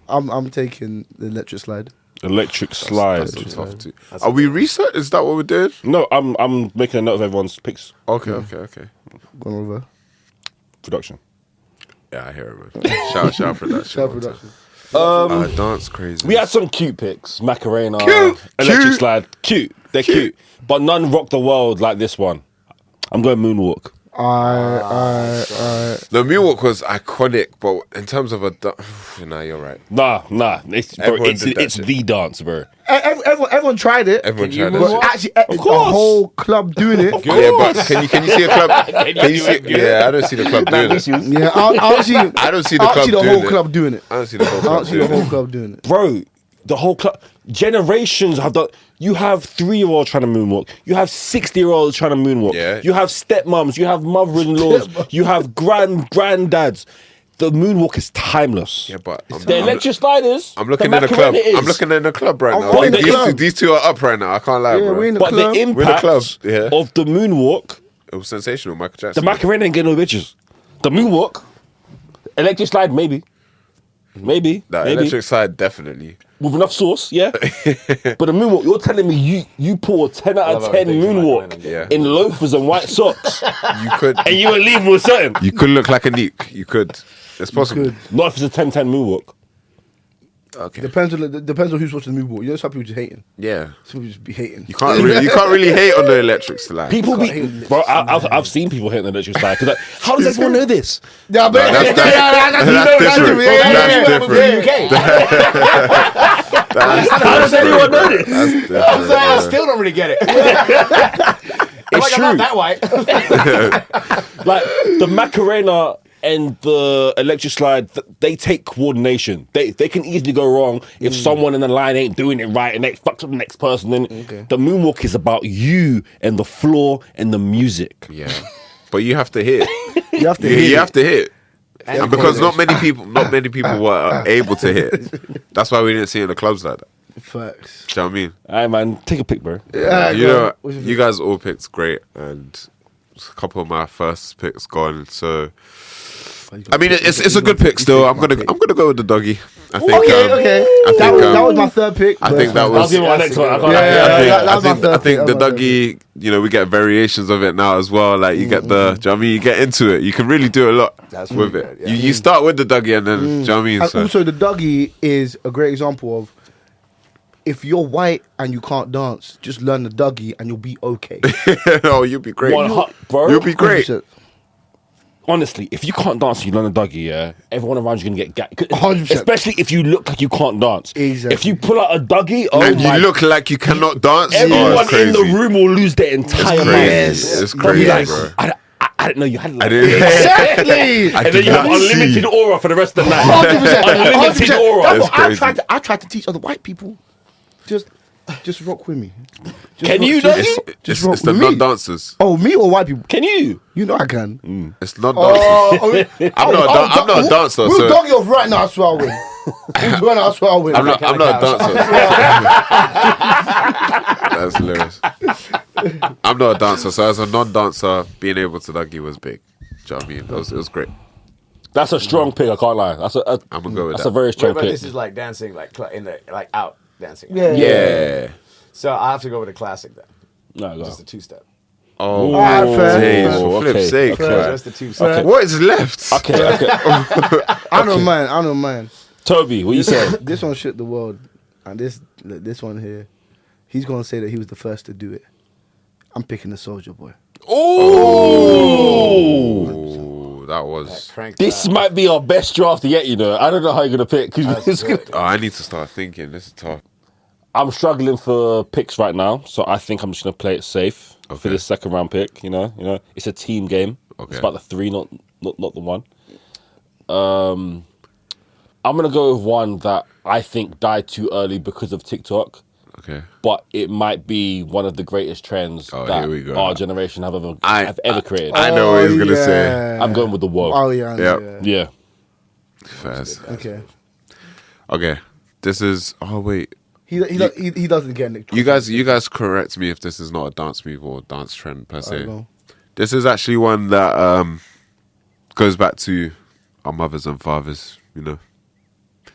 [SPEAKER 1] I'm taking the electric slide.
[SPEAKER 2] Electric slide.
[SPEAKER 3] That's a tough two. Are we reset? Is that what we're doing?
[SPEAKER 2] No, I'm making a note of everyone's picks.
[SPEAKER 3] Okay.
[SPEAKER 1] Going over.
[SPEAKER 2] Production.
[SPEAKER 3] Yeah, I hear it, man. Shout out for that.
[SPEAKER 1] Shout production.
[SPEAKER 3] Dance crazy.
[SPEAKER 2] We had some cute picks. Macarena,
[SPEAKER 3] Cute.
[SPEAKER 2] Electric
[SPEAKER 3] Cute.
[SPEAKER 2] Slide. Cute. They're cute. But none rock the world like this one. I'm going Moonwalk.
[SPEAKER 3] The Moonwalk was iconic, but in terms of nah, you're right.
[SPEAKER 2] Nah. It's
[SPEAKER 3] Everyone did that
[SPEAKER 2] it's
[SPEAKER 3] shit.
[SPEAKER 2] the dance, bro.
[SPEAKER 1] Everyone tried it.
[SPEAKER 3] Everyone
[SPEAKER 4] you
[SPEAKER 3] tried
[SPEAKER 4] move
[SPEAKER 3] that
[SPEAKER 4] on?
[SPEAKER 3] shit.
[SPEAKER 1] Actually, the
[SPEAKER 2] course.
[SPEAKER 1] whole club doing it.
[SPEAKER 3] Yeah, but can you see a club? Can you see? Yeah, I don't see the club doing it.
[SPEAKER 1] Yeah, I don't see.
[SPEAKER 3] I don't see the
[SPEAKER 1] I don't
[SPEAKER 3] club
[SPEAKER 1] see the
[SPEAKER 3] doing
[SPEAKER 1] whole
[SPEAKER 3] it.
[SPEAKER 1] club doing it.
[SPEAKER 3] I don't see the whole
[SPEAKER 1] I
[SPEAKER 3] club
[SPEAKER 1] don't see the
[SPEAKER 3] doing
[SPEAKER 1] whole
[SPEAKER 3] it.
[SPEAKER 1] club doing it.
[SPEAKER 2] Bro, the whole club, generations have done. You have 3-year-olds trying to moonwalk. You have 60-year-olds trying to moonwalk.
[SPEAKER 3] Yeah.
[SPEAKER 2] You have stepmoms. You have mother-in-laws. You have granddads. The moonwalk is timeless.
[SPEAKER 3] Yeah, but
[SPEAKER 2] The electric sliders.
[SPEAKER 3] I'm looking
[SPEAKER 2] the
[SPEAKER 3] in the club.
[SPEAKER 2] Macarena is.
[SPEAKER 3] I'm looking in the club right
[SPEAKER 1] I'm
[SPEAKER 3] now.
[SPEAKER 1] going in the
[SPEAKER 3] These,
[SPEAKER 1] club.
[SPEAKER 3] these two are up right now. I can't lie,
[SPEAKER 1] Yeah,
[SPEAKER 3] bro.
[SPEAKER 1] we're in the
[SPEAKER 2] But
[SPEAKER 1] club.
[SPEAKER 2] the
[SPEAKER 3] We're in the
[SPEAKER 2] impact
[SPEAKER 3] club, yeah.
[SPEAKER 2] of the moonwalk,
[SPEAKER 3] It was sensational, Michael
[SPEAKER 2] the
[SPEAKER 3] Jackson.
[SPEAKER 2] Macarena ain't getting no bitches. The moonwalk, electric slide, maybe. Maybe.
[SPEAKER 3] That
[SPEAKER 2] maybe.
[SPEAKER 3] electric side, definitely.
[SPEAKER 2] With enough sauce, yeah. But the moonwalk, you're telling me you pull a 10 out
[SPEAKER 4] love
[SPEAKER 2] of
[SPEAKER 4] how
[SPEAKER 2] 10
[SPEAKER 4] he thinks
[SPEAKER 2] moonwalk
[SPEAKER 4] Macarena,
[SPEAKER 3] yeah.
[SPEAKER 2] in loafers and white socks,
[SPEAKER 3] You could,
[SPEAKER 2] and you would leave with certain.
[SPEAKER 3] you could look like a neek. You could. It's possible.
[SPEAKER 1] Good.
[SPEAKER 2] Not if it's a 10-10 moonwalk.
[SPEAKER 3] Okay.
[SPEAKER 1] Depends on who's watching the movie. You know, some people just hating.
[SPEAKER 3] Yeah.
[SPEAKER 1] Some people just be hating.
[SPEAKER 3] You can't really hate on the electric slide.
[SPEAKER 2] People
[SPEAKER 1] hate
[SPEAKER 2] be,
[SPEAKER 1] it.
[SPEAKER 2] bro. I've seen people hitting the electric slide. 'Cause like, how does everyone know this?
[SPEAKER 1] Yeah, but
[SPEAKER 3] That's different.
[SPEAKER 2] How does anyone know this?
[SPEAKER 3] That's
[SPEAKER 4] I
[SPEAKER 3] different.
[SPEAKER 4] still don't really get it.
[SPEAKER 2] It's
[SPEAKER 4] I'm not
[SPEAKER 2] true.
[SPEAKER 4] that white.
[SPEAKER 2] Like the Macarena and the electric slide, they take coordination. They can easily go wrong if someone in the line ain't doing it right and they fucks up the next person. Then the moonwalk is about you and the floor and the music.
[SPEAKER 3] Yeah. But you have to hit.
[SPEAKER 1] you have to
[SPEAKER 3] You
[SPEAKER 1] hit.
[SPEAKER 3] have to hit.
[SPEAKER 4] And
[SPEAKER 3] And because not many people were able to hit. That's why we didn't see it in the clubs like that.
[SPEAKER 1] Facts.
[SPEAKER 3] Do you know what I mean?
[SPEAKER 2] Alright, man, take a pick, bro.
[SPEAKER 1] Yeah,
[SPEAKER 3] You
[SPEAKER 1] go
[SPEAKER 3] know,
[SPEAKER 1] on. What's your
[SPEAKER 3] you guys all picked great, and a couple of my first picks gone. So, I mean, it's a good pick still. I'm gonna go with the Dougie. I think.
[SPEAKER 1] Okay.
[SPEAKER 3] I think
[SPEAKER 1] That was my third pick.
[SPEAKER 3] I
[SPEAKER 1] but
[SPEAKER 3] think that
[SPEAKER 2] I'll
[SPEAKER 3] was.
[SPEAKER 2] give you my next one. I can't
[SPEAKER 1] that was my
[SPEAKER 3] I
[SPEAKER 1] third
[SPEAKER 3] think
[SPEAKER 1] pick.
[SPEAKER 3] the
[SPEAKER 1] That was my third
[SPEAKER 3] Dougie, you know, we get variations of it now as well. Like you get the, do you know what I mean? You get into it. You can really do a lot
[SPEAKER 4] That's
[SPEAKER 3] with
[SPEAKER 4] really
[SPEAKER 3] it.
[SPEAKER 4] good, yeah.
[SPEAKER 3] You start with the Dougie and then, do you know what I mean?
[SPEAKER 1] And
[SPEAKER 3] So,
[SPEAKER 1] also, the Dougie is a great example of if you're white and you can't dance, just learn the Dougie and you'll be okay.
[SPEAKER 3] oh, you'll be great.
[SPEAKER 2] Bro.
[SPEAKER 3] You'll be great.
[SPEAKER 1] 100%.
[SPEAKER 2] honestly, if you can't dance and you learn a Dougie, yeah, everyone around you gonna get
[SPEAKER 1] 100%.
[SPEAKER 2] especially if you look like you can't dance.
[SPEAKER 1] Exactly.
[SPEAKER 2] If you pull out a Dougie, oh
[SPEAKER 3] And
[SPEAKER 2] my,
[SPEAKER 3] you look like you cannot dance.
[SPEAKER 2] everyone
[SPEAKER 3] it's
[SPEAKER 2] in the
[SPEAKER 3] crazy.
[SPEAKER 2] room will lose their entire
[SPEAKER 3] It's
[SPEAKER 2] mind.
[SPEAKER 3] crazy. It's
[SPEAKER 2] They'll be
[SPEAKER 3] crazy,
[SPEAKER 2] like,
[SPEAKER 3] bro.
[SPEAKER 2] I didn't know you had like
[SPEAKER 3] I didn't.
[SPEAKER 1] Exactly.
[SPEAKER 3] I
[SPEAKER 2] and then
[SPEAKER 3] did
[SPEAKER 2] you have
[SPEAKER 3] not see.
[SPEAKER 2] unlimited aura for the rest of the night.
[SPEAKER 1] 100%.
[SPEAKER 2] Unlimited
[SPEAKER 1] 100%.
[SPEAKER 2] aura.
[SPEAKER 1] That's
[SPEAKER 3] That's
[SPEAKER 1] what
[SPEAKER 3] crazy.
[SPEAKER 1] I tried to teach other white people. Just rock with me.
[SPEAKER 2] Can
[SPEAKER 1] rock-
[SPEAKER 2] you,
[SPEAKER 1] just-
[SPEAKER 2] Dougie?
[SPEAKER 3] It's
[SPEAKER 1] rock
[SPEAKER 3] the
[SPEAKER 1] with me.
[SPEAKER 3] non-dancers.
[SPEAKER 1] Oh, me or white people?
[SPEAKER 2] Can you?
[SPEAKER 1] You know I can.
[SPEAKER 3] It's non-dancers. I'm not a dancer,
[SPEAKER 1] We'll
[SPEAKER 3] so-
[SPEAKER 1] dog you off right now. I swear I'll win. I swear I'll win.
[SPEAKER 3] I'm not a dancer. That's hilarious. I'm not a dancer, so as a non-dancer, being able to Dougie was big. Do you know what I mean? It was great.
[SPEAKER 2] That's a strong pick. I can't lie.
[SPEAKER 3] I'm gonna go with
[SPEAKER 2] That's
[SPEAKER 3] that.
[SPEAKER 2] a very
[SPEAKER 4] Wait,
[SPEAKER 2] strong
[SPEAKER 4] but
[SPEAKER 2] pick.
[SPEAKER 4] this is like dancing, like in the like out dancing.
[SPEAKER 1] Yeah.
[SPEAKER 3] Yeah.
[SPEAKER 4] So I have to go with a classic then.
[SPEAKER 2] No, go.
[SPEAKER 4] Just a two-step.
[SPEAKER 3] Oh,
[SPEAKER 1] Alright, fair,
[SPEAKER 3] days,
[SPEAKER 1] fair.
[SPEAKER 3] for flip's
[SPEAKER 2] Okay,
[SPEAKER 3] sake.
[SPEAKER 2] okay.
[SPEAKER 3] man.
[SPEAKER 4] Just a two-step.
[SPEAKER 3] What is left?
[SPEAKER 2] Okay.
[SPEAKER 1] I don't mind.
[SPEAKER 2] Toby, what you say?
[SPEAKER 1] This one shook the world, and this one here, he's gonna say that he was the first to do it. I'm picking the Soldier Boy.
[SPEAKER 2] Oh,
[SPEAKER 3] Oh, that was.
[SPEAKER 4] Crank
[SPEAKER 2] this
[SPEAKER 4] that.
[SPEAKER 2] might be our best draft yet. You know, I don't know how you're gonna pick. 'Cause
[SPEAKER 4] That's good.
[SPEAKER 3] Oh, I need to start thinking. This is tough.
[SPEAKER 2] I'm struggling for picks right now, so I think I'm just gonna play it safe for
[SPEAKER 3] Okay.
[SPEAKER 2] this second round pick. You know, it's a team game.
[SPEAKER 3] Okay.
[SPEAKER 2] It's about the three, not the one. I'm gonna go with one that I think died too early because of TikTok,
[SPEAKER 3] Okay.
[SPEAKER 2] but it might be one of the greatest trends
[SPEAKER 3] Oh,
[SPEAKER 2] that
[SPEAKER 3] here we go.
[SPEAKER 2] our generation have ever created.
[SPEAKER 3] I know what he's gonna say.
[SPEAKER 2] I'm going with the Woe.
[SPEAKER 1] Oh yeah. I know,
[SPEAKER 3] Yep.
[SPEAKER 2] Yeah.
[SPEAKER 3] Fast.
[SPEAKER 1] Okay.
[SPEAKER 3] Okay. This is. Oh wait.
[SPEAKER 1] He doesn't get Nick.
[SPEAKER 3] You guys correct me if this is not a dance move or dance trend per se.
[SPEAKER 1] know.
[SPEAKER 3] This is actually one that goes back to our mothers and fathers,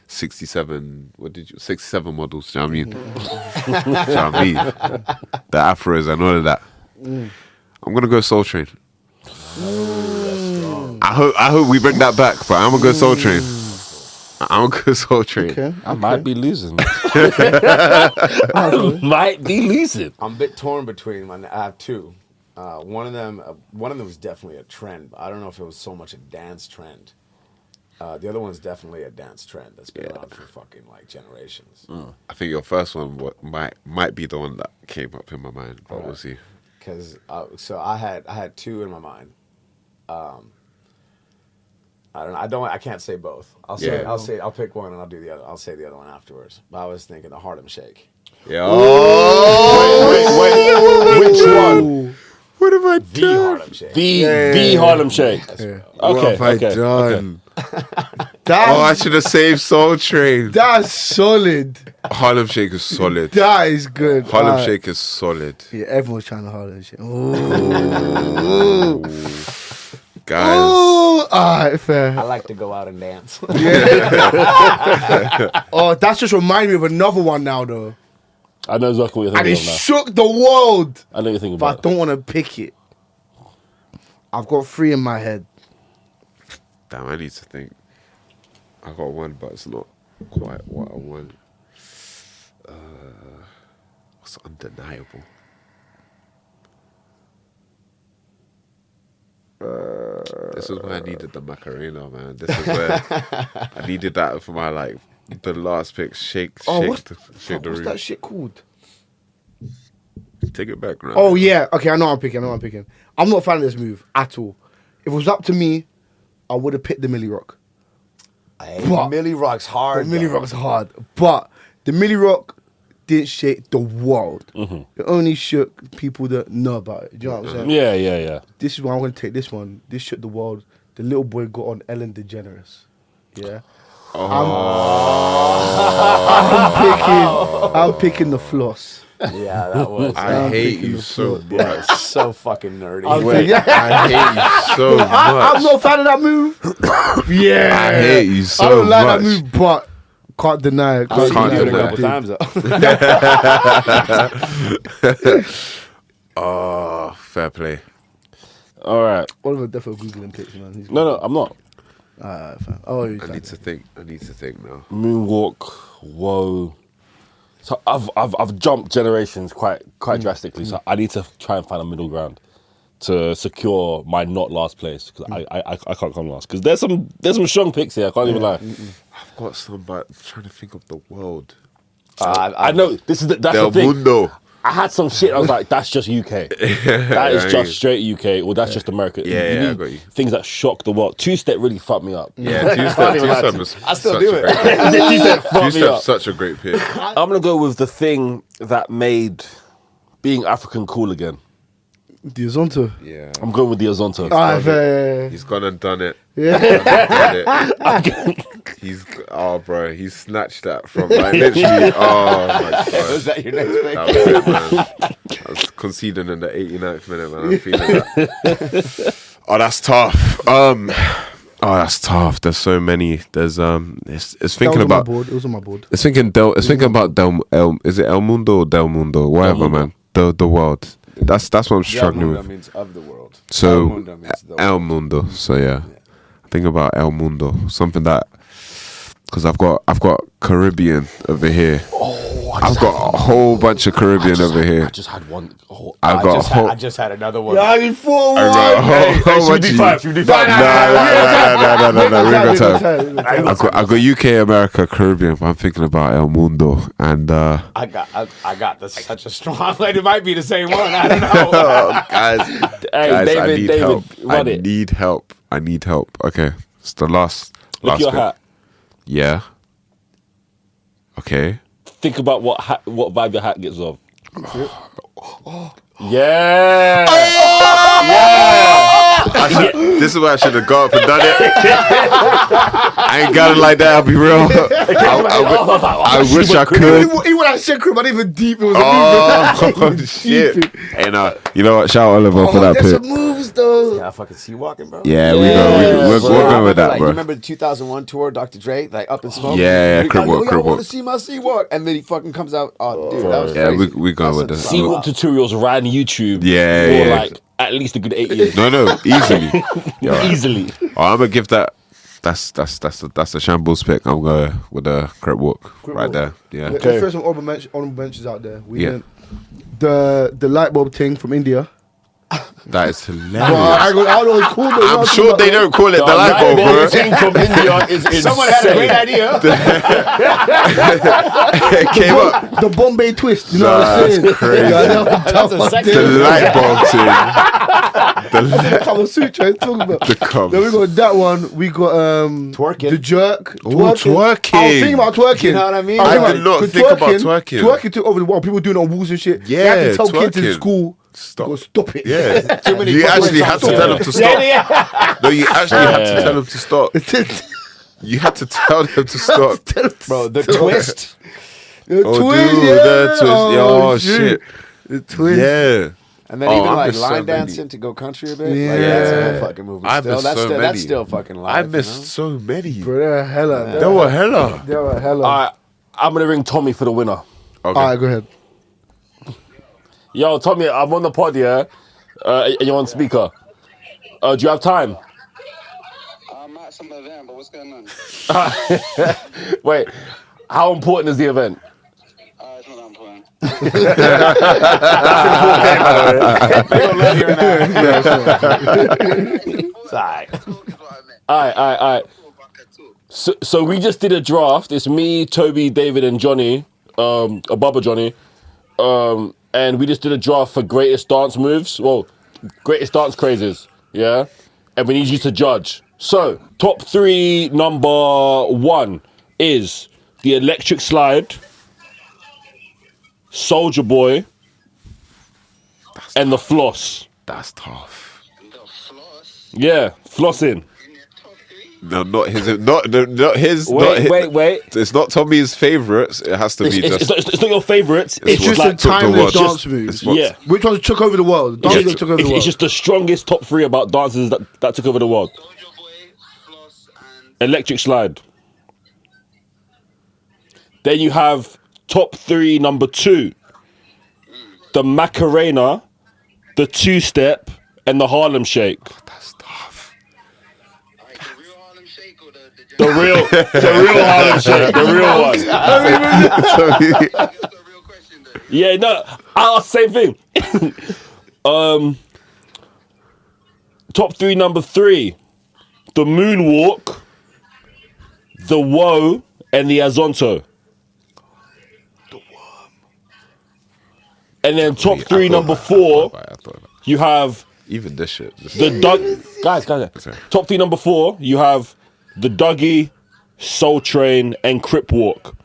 [SPEAKER 3] 67, 67 models, do you know what I mean? Do you know what I mean? The afros and all of that. I'm gonna go Soul Train. I hope we bring that back, but I'm gonna go Soul Train. I'm gonna go Soul Train.
[SPEAKER 1] Okay.
[SPEAKER 2] I might be losing. Might be losing.
[SPEAKER 4] I'm a bit torn between them. I have two. One of them was definitely a trend. But I don't know if it was so much a dance trend. The other one's definitely a dance trend that's been around for fucking like generations.
[SPEAKER 3] I think your first one might be the one that came up in my mind, but we'll see.
[SPEAKER 4] Because so I had two in my mind. I don't know. I can't say both. I'll pick one and I'll do the other. I'll say the other one afterwards. But I was thinking the Harlem Shake.
[SPEAKER 3] Yeah. Oh,
[SPEAKER 2] Wait, which one?
[SPEAKER 3] what have I
[SPEAKER 4] The
[SPEAKER 3] done?
[SPEAKER 4] Harlem Shake.
[SPEAKER 2] The Harlem Shake.
[SPEAKER 4] That's right.
[SPEAKER 3] What
[SPEAKER 2] Okay,
[SPEAKER 3] have I
[SPEAKER 2] okay,
[SPEAKER 3] done?
[SPEAKER 1] That,
[SPEAKER 3] Oh, I should have saved Soul Train.
[SPEAKER 1] that's solid.
[SPEAKER 3] Harlem Shake is solid.
[SPEAKER 1] That is good.
[SPEAKER 3] Harlem
[SPEAKER 1] Alright.
[SPEAKER 3] Shake is solid.
[SPEAKER 1] Yeah, everyone's trying to Harlem Shake. Ooh.
[SPEAKER 3] Guys.
[SPEAKER 1] Ooh. Alright, fair.
[SPEAKER 4] I like to go out and dance.
[SPEAKER 1] Oh, that's just reminded me of another one now, though.
[SPEAKER 2] I know exactly what you're
[SPEAKER 1] And it
[SPEAKER 2] thinking of
[SPEAKER 1] shook the world.
[SPEAKER 2] now. I know what you're thinking
[SPEAKER 1] But I
[SPEAKER 2] about.
[SPEAKER 1] don't want to pick it. I've got three in my head.
[SPEAKER 3] Damn, I need to think. I got one, but it's not quite what I want. What's undeniable? This is why I needed the Macarena, man. This is where I needed that for my the last pick. Shake
[SPEAKER 1] What's
[SPEAKER 3] the
[SPEAKER 1] what's
[SPEAKER 3] room.
[SPEAKER 1] that shit called?
[SPEAKER 3] Take it back, man.
[SPEAKER 1] Oh, yeah. Okay, I know what I'm picking. I'm not a fan of this move at all. If it was up to me, I would have picked the Millie Rock.
[SPEAKER 4] Hey,
[SPEAKER 1] But-
[SPEAKER 4] Millie Rock's hard.
[SPEAKER 1] The Millie
[SPEAKER 4] though.
[SPEAKER 1] Rock's hard. But the Millie Rock didn't shake the world. It only shook people that know about it. Do you know what I'm saying?
[SPEAKER 2] Yeah.
[SPEAKER 1] This is why I'm going to take this one. This shook the world. The little boy got on Ellen DeGeneres. Yeah. I'm picking the floss.
[SPEAKER 4] Yeah, that was.
[SPEAKER 3] I hate
[SPEAKER 1] picking
[SPEAKER 3] you
[SPEAKER 1] the
[SPEAKER 3] so
[SPEAKER 1] floor.
[SPEAKER 3] much.
[SPEAKER 4] so fucking nerdy.
[SPEAKER 3] Wait, I hate you so much.
[SPEAKER 1] I'm not a fan of that move. Yeah.
[SPEAKER 3] I hate you so
[SPEAKER 1] I don't like
[SPEAKER 3] much.
[SPEAKER 1] that move, but can't deny it.
[SPEAKER 4] I've seen
[SPEAKER 3] Can't
[SPEAKER 4] you do it a
[SPEAKER 3] deny
[SPEAKER 4] couple
[SPEAKER 3] it.
[SPEAKER 4] times though.
[SPEAKER 3] Oh, fair play.
[SPEAKER 2] All right.
[SPEAKER 1] Oliver definitely Googling pics, man. He's
[SPEAKER 2] No, I'm not.
[SPEAKER 1] fine. Oh, he's
[SPEAKER 3] I
[SPEAKER 1] like
[SPEAKER 3] need to think now.
[SPEAKER 2] Moonwalk. Whoa. So I've jumped generations quite drastically. So I need to try and find a middle ground. to secure my not last place because I can't come last because there's some strong picks here. I can't even lie.
[SPEAKER 3] I've got some, but I'm trying to think of the world.
[SPEAKER 2] I know that's
[SPEAKER 3] Del
[SPEAKER 2] the thing.
[SPEAKER 3] Mundo.
[SPEAKER 2] I had some shit. I was like, that's just UK. That is just straight UK, or that's just America.
[SPEAKER 3] Yeah, I got you.
[SPEAKER 2] Things that shock the world. Two-step really fucked me up.
[SPEAKER 3] Yeah, two-step was
[SPEAKER 4] I still
[SPEAKER 3] such
[SPEAKER 4] do
[SPEAKER 3] a
[SPEAKER 4] it.
[SPEAKER 3] great pick.
[SPEAKER 2] Two-step fucked me
[SPEAKER 3] Two-step's
[SPEAKER 2] up.
[SPEAKER 3] such a great pick.
[SPEAKER 2] I'm gonna go with the thing that made being African cool again.
[SPEAKER 1] The Azonto.
[SPEAKER 3] Yeah.
[SPEAKER 2] I'm going with the Azonto.
[SPEAKER 3] He's gone and done it.
[SPEAKER 1] Yeah.
[SPEAKER 3] He's snatched that from like literally. Oh my god.
[SPEAKER 4] Was that your next pick?
[SPEAKER 3] That was it, man. I was conceding in the 89th minute, man. I'm feeling that. Oh, that's tough. That's tough. There's so many. There's it's thinking about.
[SPEAKER 1] It was on my board.
[SPEAKER 3] It's thinking about is it El Mundo or Del Mundo? Whatever, man. The world. That's what I'm struggling with.
[SPEAKER 4] Means of the world.
[SPEAKER 3] So
[SPEAKER 4] El Mundo means the
[SPEAKER 3] El
[SPEAKER 4] world.
[SPEAKER 3] Mundo. So yeah. Think about El Mundo. Something that because I've got Caribbean over here. I've got a whole bunch of Caribbean over here.
[SPEAKER 2] I just had one. Oh,
[SPEAKER 4] I just had another one.
[SPEAKER 1] Yeah, you four
[SPEAKER 3] I got a whole bunch of
[SPEAKER 2] Should we do five?
[SPEAKER 3] No, we ain't got time. I got UK, America, Caribbean. But I'm thinking about El Mundo, and
[SPEAKER 4] I got this such a strong. Like it might be the same one. I don't know.
[SPEAKER 3] guys,
[SPEAKER 2] Hey,
[SPEAKER 3] I
[SPEAKER 2] David,
[SPEAKER 3] need help.
[SPEAKER 2] run it.
[SPEAKER 3] I need help. Okay, it's the last.
[SPEAKER 2] Look your
[SPEAKER 3] bit.
[SPEAKER 2] hat.
[SPEAKER 3] Yeah. Okay.
[SPEAKER 2] Think about what vibe your hat gives off. Yeah.
[SPEAKER 3] This is where I should have gone up and done it. I ain't got it like that. I'll be real. I wish I could.
[SPEAKER 1] He went out shit crib, but even deep. It was
[SPEAKER 3] Oh shit! And you know what? Shout out Oliver for that
[SPEAKER 1] There's some
[SPEAKER 3] pick.
[SPEAKER 1] moves though.
[SPEAKER 4] Yeah, I fucking see walking, bro.
[SPEAKER 3] Yeah, we're
[SPEAKER 2] bro.
[SPEAKER 3] going with that,
[SPEAKER 4] Like,
[SPEAKER 3] bro.
[SPEAKER 4] you remember the 2001 tour, Dr. Dre, like Up in Smoke?
[SPEAKER 3] Yeah, Crip Walk,
[SPEAKER 4] I
[SPEAKER 3] Crip
[SPEAKER 4] want
[SPEAKER 3] Walk.
[SPEAKER 4] to see my sea walk, and then he fucking comes out. Oh, dude, that was
[SPEAKER 3] Yeah,
[SPEAKER 4] crazy.
[SPEAKER 3] we going with
[SPEAKER 4] That's
[SPEAKER 3] this.
[SPEAKER 4] a-
[SPEAKER 2] Seawalk tutorials ran YouTube
[SPEAKER 3] Yeah,
[SPEAKER 2] for
[SPEAKER 3] yeah.
[SPEAKER 2] like at least a good 8 years.
[SPEAKER 3] No, easily.
[SPEAKER 2] Easily.
[SPEAKER 3] Oh, I'm gonna give that. That's a Shambles pick. I'm going with the Crip Walk right there. Yeah.
[SPEAKER 1] Let's throw some honorable mentions out there.
[SPEAKER 3] Yeah.
[SPEAKER 1] The light bulb thing from India.
[SPEAKER 3] That is hilarious.
[SPEAKER 1] I don't know it's cool.
[SPEAKER 3] I'm sure they don't call it the light bulb, bro.
[SPEAKER 2] thing from India is insane.
[SPEAKER 4] Someone had a great idea.
[SPEAKER 3] It came up.
[SPEAKER 1] The Bombay twist. You know what I'm saying?
[SPEAKER 3] That's crazy.
[SPEAKER 4] That's a second.
[SPEAKER 3] The light bulb thing.
[SPEAKER 1] The Kama Sutra. Talking about.
[SPEAKER 3] The covers.
[SPEAKER 1] Then we got that one. We got
[SPEAKER 4] Twerking.
[SPEAKER 1] the jerk.
[SPEAKER 3] Ooh, twerking.
[SPEAKER 1] I was thinking about twerking.
[SPEAKER 4] You know what I mean?
[SPEAKER 3] I did not
[SPEAKER 1] 'cause
[SPEAKER 3] think about twerking.
[SPEAKER 1] Twerking took over the world. People doing it on walls and shit. You
[SPEAKER 3] Yeah,
[SPEAKER 1] had to tell kids in
[SPEAKER 3] twerking.
[SPEAKER 1] school.
[SPEAKER 3] Stop.
[SPEAKER 1] Go stop it.
[SPEAKER 3] Yeah.
[SPEAKER 4] Too many
[SPEAKER 3] You
[SPEAKER 4] fucking
[SPEAKER 3] actually had to
[SPEAKER 4] songs.
[SPEAKER 3] tell them to stop. No, you actually had to tell them to stop. You had to tell them to stop.
[SPEAKER 4] Bro, the twist.
[SPEAKER 1] The
[SPEAKER 3] Oh,
[SPEAKER 1] twist,
[SPEAKER 3] dude,
[SPEAKER 1] yeah.
[SPEAKER 3] the twist.
[SPEAKER 1] Oh,
[SPEAKER 3] Oh, shit.
[SPEAKER 1] The twist.
[SPEAKER 3] Yeah.
[SPEAKER 4] And then
[SPEAKER 3] Oh,
[SPEAKER 4] even
[SPEAKER 3] I
[SPEAKER 4] like
[SPEAKER 3] missed so
[SPEAKER 4] line
[SPEAKER 3] many.
[SPEAKER 4] dancing to go country a bit.
[SPEAKER 1] Yeah.
[SPEAKER 4] Like, that's a whole fucking movement.
[SPEAKER 3] I
[SPEAKER 4] Still.
[SPEAKER 3] missed
[SPEAKER 4] That's
[SPEAKER 3] so
[SPEAKER 4] still
[SPEAKER 3] many.
[SPEAKER 4] that's still fucking live.
[SPEAKER 3] I
[SPEAKER 4] you
[SPEAKER 3] missed
[SPEAKER 4] know?
[SPEAKER 3] so many.
[SPEAKER 1] Bro, they're hella.
[SPEAKER 3] They were hella.
[SPEAKER 1] They're hella.
[SPEAKER 2] Alright, I'm gonna ring Tommy for the winner.
[SPEAKER 3] Okay.
[SPEAKER 1] Alright, go ahead.
[SPEAKER 2] Yo, Tommy, I'm on the pod, yeah? And you're on speaker. Do you have time?
[SPEAKER 5] I'm at some event, but what's going on?
[SPEAKER 2] Wait, how important is the event?
[SPEAKER 5] It's not that important.
[SPEAKER 4] They don't let you in there.
[SPEAKER 5] It's
[SPEAKER 4] alright.
[SPEAKER 5] Talk is what I meant.
[SPEAKER 2] Alright.
[SPEAKER 5] Talk, I can talk.
[SPEAKER 2] So we just did a draft. It's me, Toby, David, and Johnny. Bubba Johnny. And we just did a draft for greatest dance moves. Well, greatest dance crazes. Yeah? And we need you to judge. So, top 3, number 1 is the Electric Slide, Soldier Boy, and the Floss.
[SPEAKER 3] That's tough.
[SPEAKER 5] The floss
[SPEAKER 2] Yeah, flossing.
[SPEAKER 5] in the top 3.
[SPEAKER 3] No, not his. Not his.
[SPEAKER 2] Wait.
[SPEAKER 3] It's not Tommy's favourites. It has to be just.
[SPEAKER 2] It's not your favourites.
[SPEAKER 1] It's just
[SPEAKER 2] like
[SPEAKER 1] a timeless dance
[SPEAKER 3] It's
[SPEAKER 1] moves.
[SPEAKER 3] what-
[SPEAKER 2] Yeah.
[SPEAKER 1] Which ones took over the world? Dances that took over the world.
[SPEAKER 2] It's just the strongest top 3 about dances that took over the world.
[SPEAKER 5] Soldier Boy, floss, and
[SPEAKER 2] Electric Slide. Then you have top 3, number 2. The Macarena, the 2-step, and the Harlem Shake.
[SPEAKER 3] That's tough.
[SPEAKER 5] alright, the real Harlem Shake or the
[SPEAKER 2] The real Harlem Shake, the real one.
[SPEAKER 5] That's the real question though.
[SPEAKER 2] Yeah, no, I asked the same thing. Top 3, number 3. The Moonwalk, the Woe, and the Azonto. And then top 3, number 4, you have
[SPEAKER 3] even this shit.
[SPEAKER 2] the Doug. Guys. Top 3, number 4, you have the Dougie, Soul Train, and Crip Walk.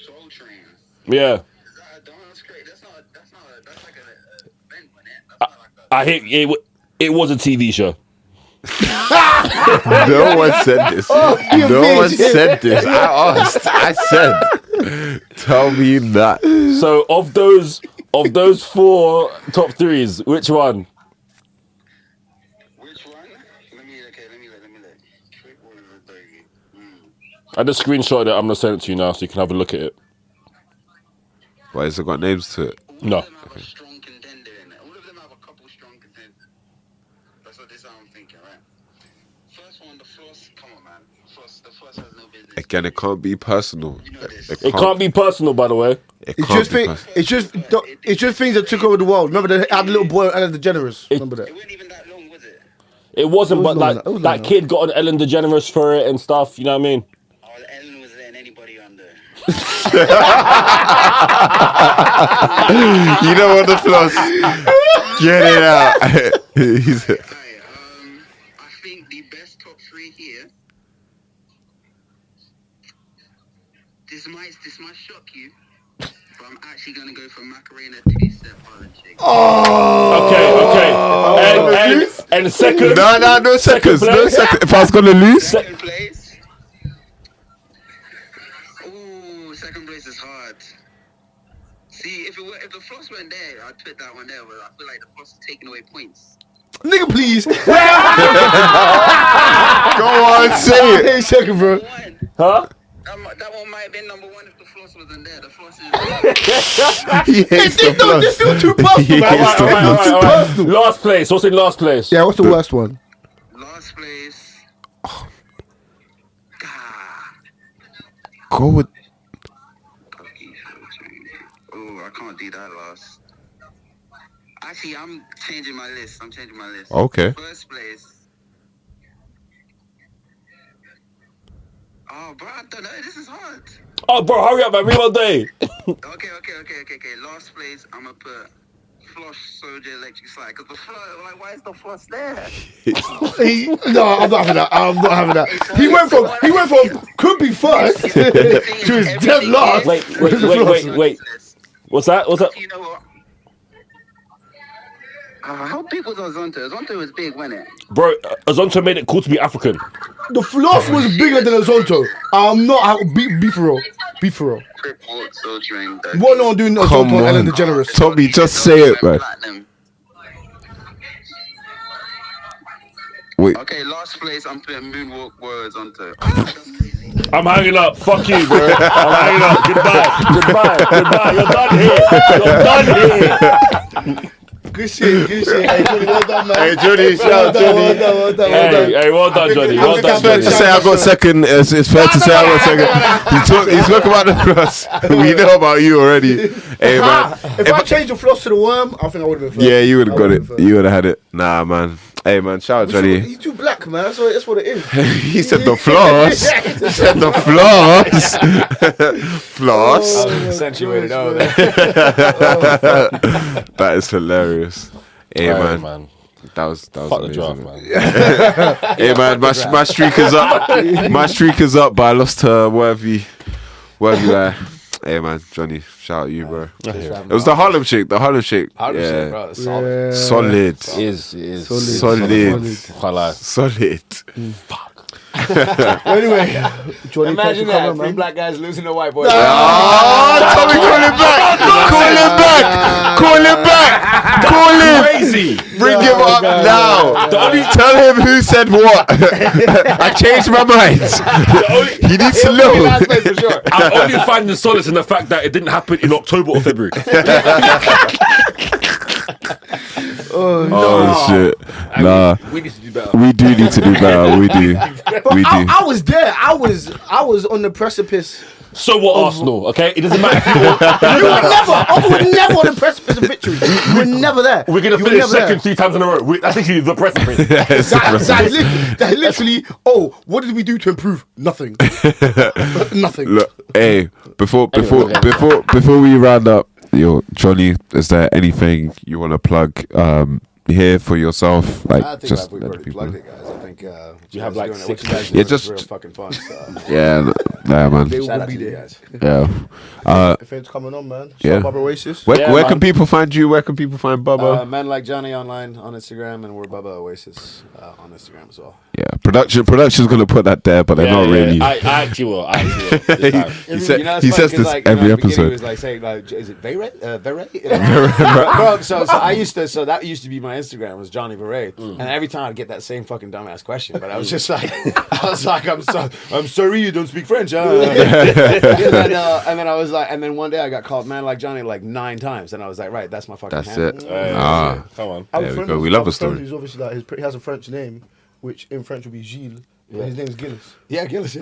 [SPEAKER 5] Soul Train.
[SPEAKER 2] Yeah.
[SPEAKER 5] Is that a dance crate? That's like a event, wasn't it? That's not like a...
[SPEAKER 2] I hate it. It was a TV show.
[SPEAKER 3] No one said this. No one said this. I asked. I said, tell me that.
[SPEAKER 2] So of those 4 top 3s, which one?
[SPEAKER 5] Which one? Let me look. Trick or the Dougie?
[SPEAKER 2] I just screenshot it. I'm gonna send it to you now so you can have a look at it.
[SPEAKER 3] Why has it got names to it?
[SPEAKER 2] No.
[SPEAKER 5] All of them have a strong contender in it. All of them have a couple strong contenders. That's what I'm thinking, right? First one, the Floss. Come on, man. The Floss has no business.
[SPEAKER 3] Again, it can't be personal.
[SPEAKER 5] You know this.
[SPEAKER 2] It can't be personal, by the way.
[SPEAKER 3] It
[SPEAKER 1] It's
[SPEAKER 3] can't
[SPEAKER 1] just
[SPEAKER 3] be
[SPEAKER 1] thing,
[SPEAKER 3] personal.
[SPEAKER 1] it's just things that took over the world. Remember they had a little boy on Ellen DeGeneres. Remember that?
[SPEAKER 5] It wasn't even that long, was it?
[SPEAKER 2] It wasn't,
[SPEAKER 1] It was
[SPEAKER 2] but
[SPEAKER 1] long
[SPEAKER 2] like
[SPEAKER 1] enough. It was
[SPEAKER 2] that
[SPEAKER 1] long
[SPEAKER 2] kid got on Ellen DeGeneres for it and stuff. You know what I mean?
[SPEAKER 5] Oh, Ellen was there and anybody under.
[SPEAKER 3] You know what the floss? Get it out. He's
[SPEAKER 5] I think the best top 3 here. This might shock you, but I'm actually gonna go for Macarena 2-step Harlem Shake.
[SPEAKER 2] Okay. And second.
[SPEAKER 3] no seconds. No
[SPEAKER 2] place.
[SPEAKER 3] seconds. If I was gonna lose,
[SPEAKER 5] Second place. Ooh, second place is hard. See, if the Floss went there, I'd put that one there. But I feel like the Floss is taking away points.
[SPEAKER 1] Nigga, please.
[SPEAKER 3] go on, say it.
[SPEAKER 1] Hey, second, bro.
[SPEAKER 5] One.
[SPEAKER 2] Huh?
[SPEAKER 5] That one might have been number 1 if the Floss wasn't there. The Floss is.
[SPEAKER 3] He hates the
[SPEAKER 1] No,
[SPEAKER 3] floss.
[SPEAKER 1] this still too personal.
[SPEAKER 3] He
[SPEAKER 1] man.
[SPEAKER 3] hates the floss.
[SPEAKER 2] All right. Last place. What's in last place?
[SPEAKER 1] Yeah, what's the worst one?
[SPEAKER 5] Last place. Ah.
[SPEAKER 3] Go with.
[SPEAKER 5] Oh, I can't do that last. Actually, I'm changing my list.
[SPEAKER 3] Okay.
[SPEAKER 5] First place. Oh, bro, I don't know. This is hard.
[SPEAKER 2] Oh, bro, hurry up, man. Read one day.
[SPEAKER 5] Okay. Last place, I'm gonna put Floss Soldier Electric Slide. Cause the Floss, like, why is the Floss there?
[SPEAKER 1] No, I'm not having that. He went from could be first to his dead last.
[SPEAKER 2] Wait. What's that?
[SPEAKER 5] You know what? How big was Azonto? Azonto was big, wasn't it?
[SPEAKER 2] Bro, Azonto made it cool to be African.
[SPEAKER 1] The Floss was bigger than Azonto. I'm not be for real. Be for real.
[SPEAKER 5] Crip Walk, Soul Train.
[SPEAKER 1] What on doing
[SPEAKER 3] Come
[SPEAKER 1] Azonto and Ellen
[SPEAKER 3] on.
[SPEAKER 1] DeGeneres?
[SPEAKER 3] Tommy, just say it, man. Wait.
[SPEAKER 5] Okay, last place, I'm putting Moonwalk Words onto.
[SPEAKER 2] I'm hanging up. Fuck you, bro. I'm hanging up. Goodbye. You're done here.
[SPEAKER 1] Good shit. Hey, Johnny, well done, man.
[SPEAKER 3] Hey, Johnny, shout out, Johnny.
[SPEAKER 1] Well done.
[SPEAKER 2] Hey, well done, Johnny. Well done,
[SPEAKER 3] It's fair to
[SPEAKER 2] Johnny.
[SPEAKER 3] say I got second. It's fair to say I got second. He's talking about the floss. We know about you already. Hey, man.
[SPEAKER 1] If I changed the Floss to the worm, I think I would have been first.
[SPEAKER 3] Yeah, you would have got it. You would have had it. Nah, man. Hey, man. Shout out, Johnny.
[SPEAKER 1] He's too black, man. That's what it is.
[SPEAKER 3] He said the floss. He said the floss. Floss.
[SPEAKER 4] Accentuated out.
[SPEAKER 3] That is hilarious. Hey,
[SPEAKER 2] Alright,
[SPEAKER 3] man. That was
[SPEAKER 2] Fuck the
[SPEAKER 3] amazing.
[SPEAKER 2] draft, man.
[SPEAKER 3] Hey, man. My streak is up. My streak is up, but I lost to Worthy. Hey, man. Johnny, shout out you, bro. It was the Harlem Shake.
[SPEAKER 4] Harlem Shake,
[SPEAKER 3] Yeah.
[SPEAKER 4] bro. That's solid.
[SPEAKER 3] Solid.
[SPEAKER 2] It is.
[SPEAKER 3] Solid.
[SPEAKER 2] Can't lie.
[SPEAKER 3] Solid.
[SPEAKER 1] Anyway, Johnny,
[SPEAKER 4] Imagine
[SPEAKER 1] thanks for
[SPEAKER 4] that.
[SPEAKER 1] coming,
[SPEAKER 4] 3
[SPEAKER 1] man.
[SPEAKER 4] black guys losing to white boys.
[SPEAKER 3] Oh, Tommy, call him back. Call him.
[SPEAKER 2] Crazy.
[SPEAKER 3] Bring him up now. Tell him who said what. I changed my mind. He needs to know.
[SPEAKER 4] Last place for sure.
[SPEAKER 2] I'm only finding solace in the fact that it didn't happen in October or February.
[SPEAKER 3] Oh, shit. Nah.
[SPEAKER 2] We need to do better.
[SPEAKER 3] We do need to do better. We do.
[SPEAKER 1] But I was there. I was on the precipice
[SPEAKER 2] So what, Arsenal? Okay, it doesn't matter. If you want,
[SPEAKER 1] Arsenal were never on the precipice of victory. You were never there.
[SPEAKER 2] we're gonna
[SPEAKER 1] You were
[SPEAKER 2] finish
[SPEAKER 1] never there.
[SPEAKER 2] second 3 times in a row. That's literally the precipice.
[SPEAKER 1] That literally. Oh, what did we do to improve? Nothing. Nothing.
[SPEAKER 3] Look, hey, before we round up, Johnny, is there anything you want to plug here for yourself? Like,
[SPEAKER 4] I think
[SPEAKER 3] just
[SPEAKER 4] we've
[SPEAKER 3] let
[SPEAKER 4] already
[SPEAKER 3] people
[SPEAKER 4] plugged
[SPEAKER 3] know.
[SPEAKER 4] it, guys. I think
[SPEAKER 2] You have like 6
[SPEAKER 4] guys
[SPEAKER 3] Yeah,
[SPEAKER 4] doing
[SPEAKER 3] just-
[SPEAKER 4] is real fucking fun. So.
[SPEAKER 3] Yeah, man.
[SPEAKER 1] They
[SPEAKER 4] Shout
[SPEAKER 1] will
[SPEAKER 4] out
[SPEAKER 1] be
[SPEAKER 4] to you
[SPEAKER 1] there.
[SPEAKER 4] guys.
[SPEAKER 3] Yeah.
[SPEAKER 1] If it's coming on, man.
[SPEAKER 3] Yeah.
[SPEAKER 1] Shout out Oasis.
[SPEAKER 3] Where
[SPEAKER 2] Yeah,
[SPEAKER 3] can
[SPEAKER 2] man.
[SPEAKER 3] people find you? Where can people find Bubba?
[SPEAKER 4] Men Like Johnny online on Instagram, and we're Bubba Oasis on Instagram as well.
[SPEAKER 3] Yeah, production's gonna put that there, but they're not really.
[SPEAKER 2] I actually will. This time.
[SPEAKER 3] He said-
[SPEAKER 4] it's
[SPEAKER 3] he
[SPEAKER 4] funny
[SPEAKER 3] says
[SPEAKER 4] 'cause,
[SPEAKER 3] this
[SPEAKER 4] like,
[SPEAKER 3] every
[SPEAKER 4] at the beginning
[SPEAKER 3] episode.
[SPEAKER 4] He was like saying, "Is it Veyret? Veyret?" Bro, so I used to. So that used to be my Instagram was Johnny Veyret, and every time I'd get that same fucking dumbass question, but I was just like, I'm sorry you don't speak French. And then I was like, and then one day I got called Man Like Johnny like 9 times, and I was like, right, that's my fucking.
[SPEAKER 3] That's
[SPEAKER 4] handle.
[SPEAKER 3] it. Ah.
[SPEAKER 2] Come on.
[SPEAKER 1] Our
[SPEAKER 3] There we
[SPEAKER 1] friend
[SPEAKER 3] go.
[SPEAKER 1] is-
[SPEAKER 3] We love
[SPEAKER 1] our
[SPEAKER 3] a story.
[SPEAKER 1] friend is obviously like he has a French name, which in French would be Gilles. But his name is Gillis.
[SPEAKER 4] Yeah, Gillis. Yeah.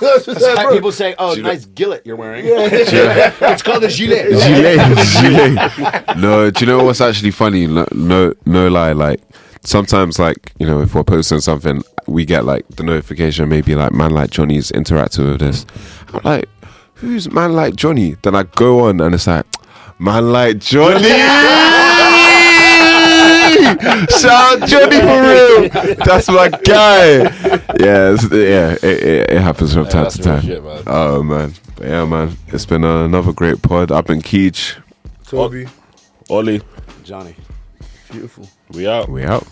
[SPEAKER 1] That's just
[SPEAKER 4] That's
[SPEAKER 1] that,
[SPEAKER 4] how
[SPEAKER 1] bro.
[SPEAKER 4] people say, "Oh,
[SPEAKER 3] Gilet.
[SPEAKER 4] nice gillet you're wearing." It's called a gilet.
[SPEAKER 3] Gilet. No, do you know what's actually funny? No lie. Like sometimes, like if we're posting something, we get like the notification, maybe like Man Like Johnny's interacting with this. I'm like, who's Man Like Johnny? Then I go on and it's like, Man Like Johnny. Shout out Johnny for real. That's my guy. It happens from time
[SPEAKER 2] that's
[SPEAKER 3] to time.
[SPEAKER 2] real shit, man.
[SPEAKER 3] Oh man, but yeah, man. It's been another great pod. I've been Keech.
[SPEAKER 1] Toby.
[SPEAKER 2] Ollie,
[SPEAKER 4] Johnny.
[SPEAKER 1] Beautiful.
[SPEAKER 2] we out.
[SPEAKER 3] We out.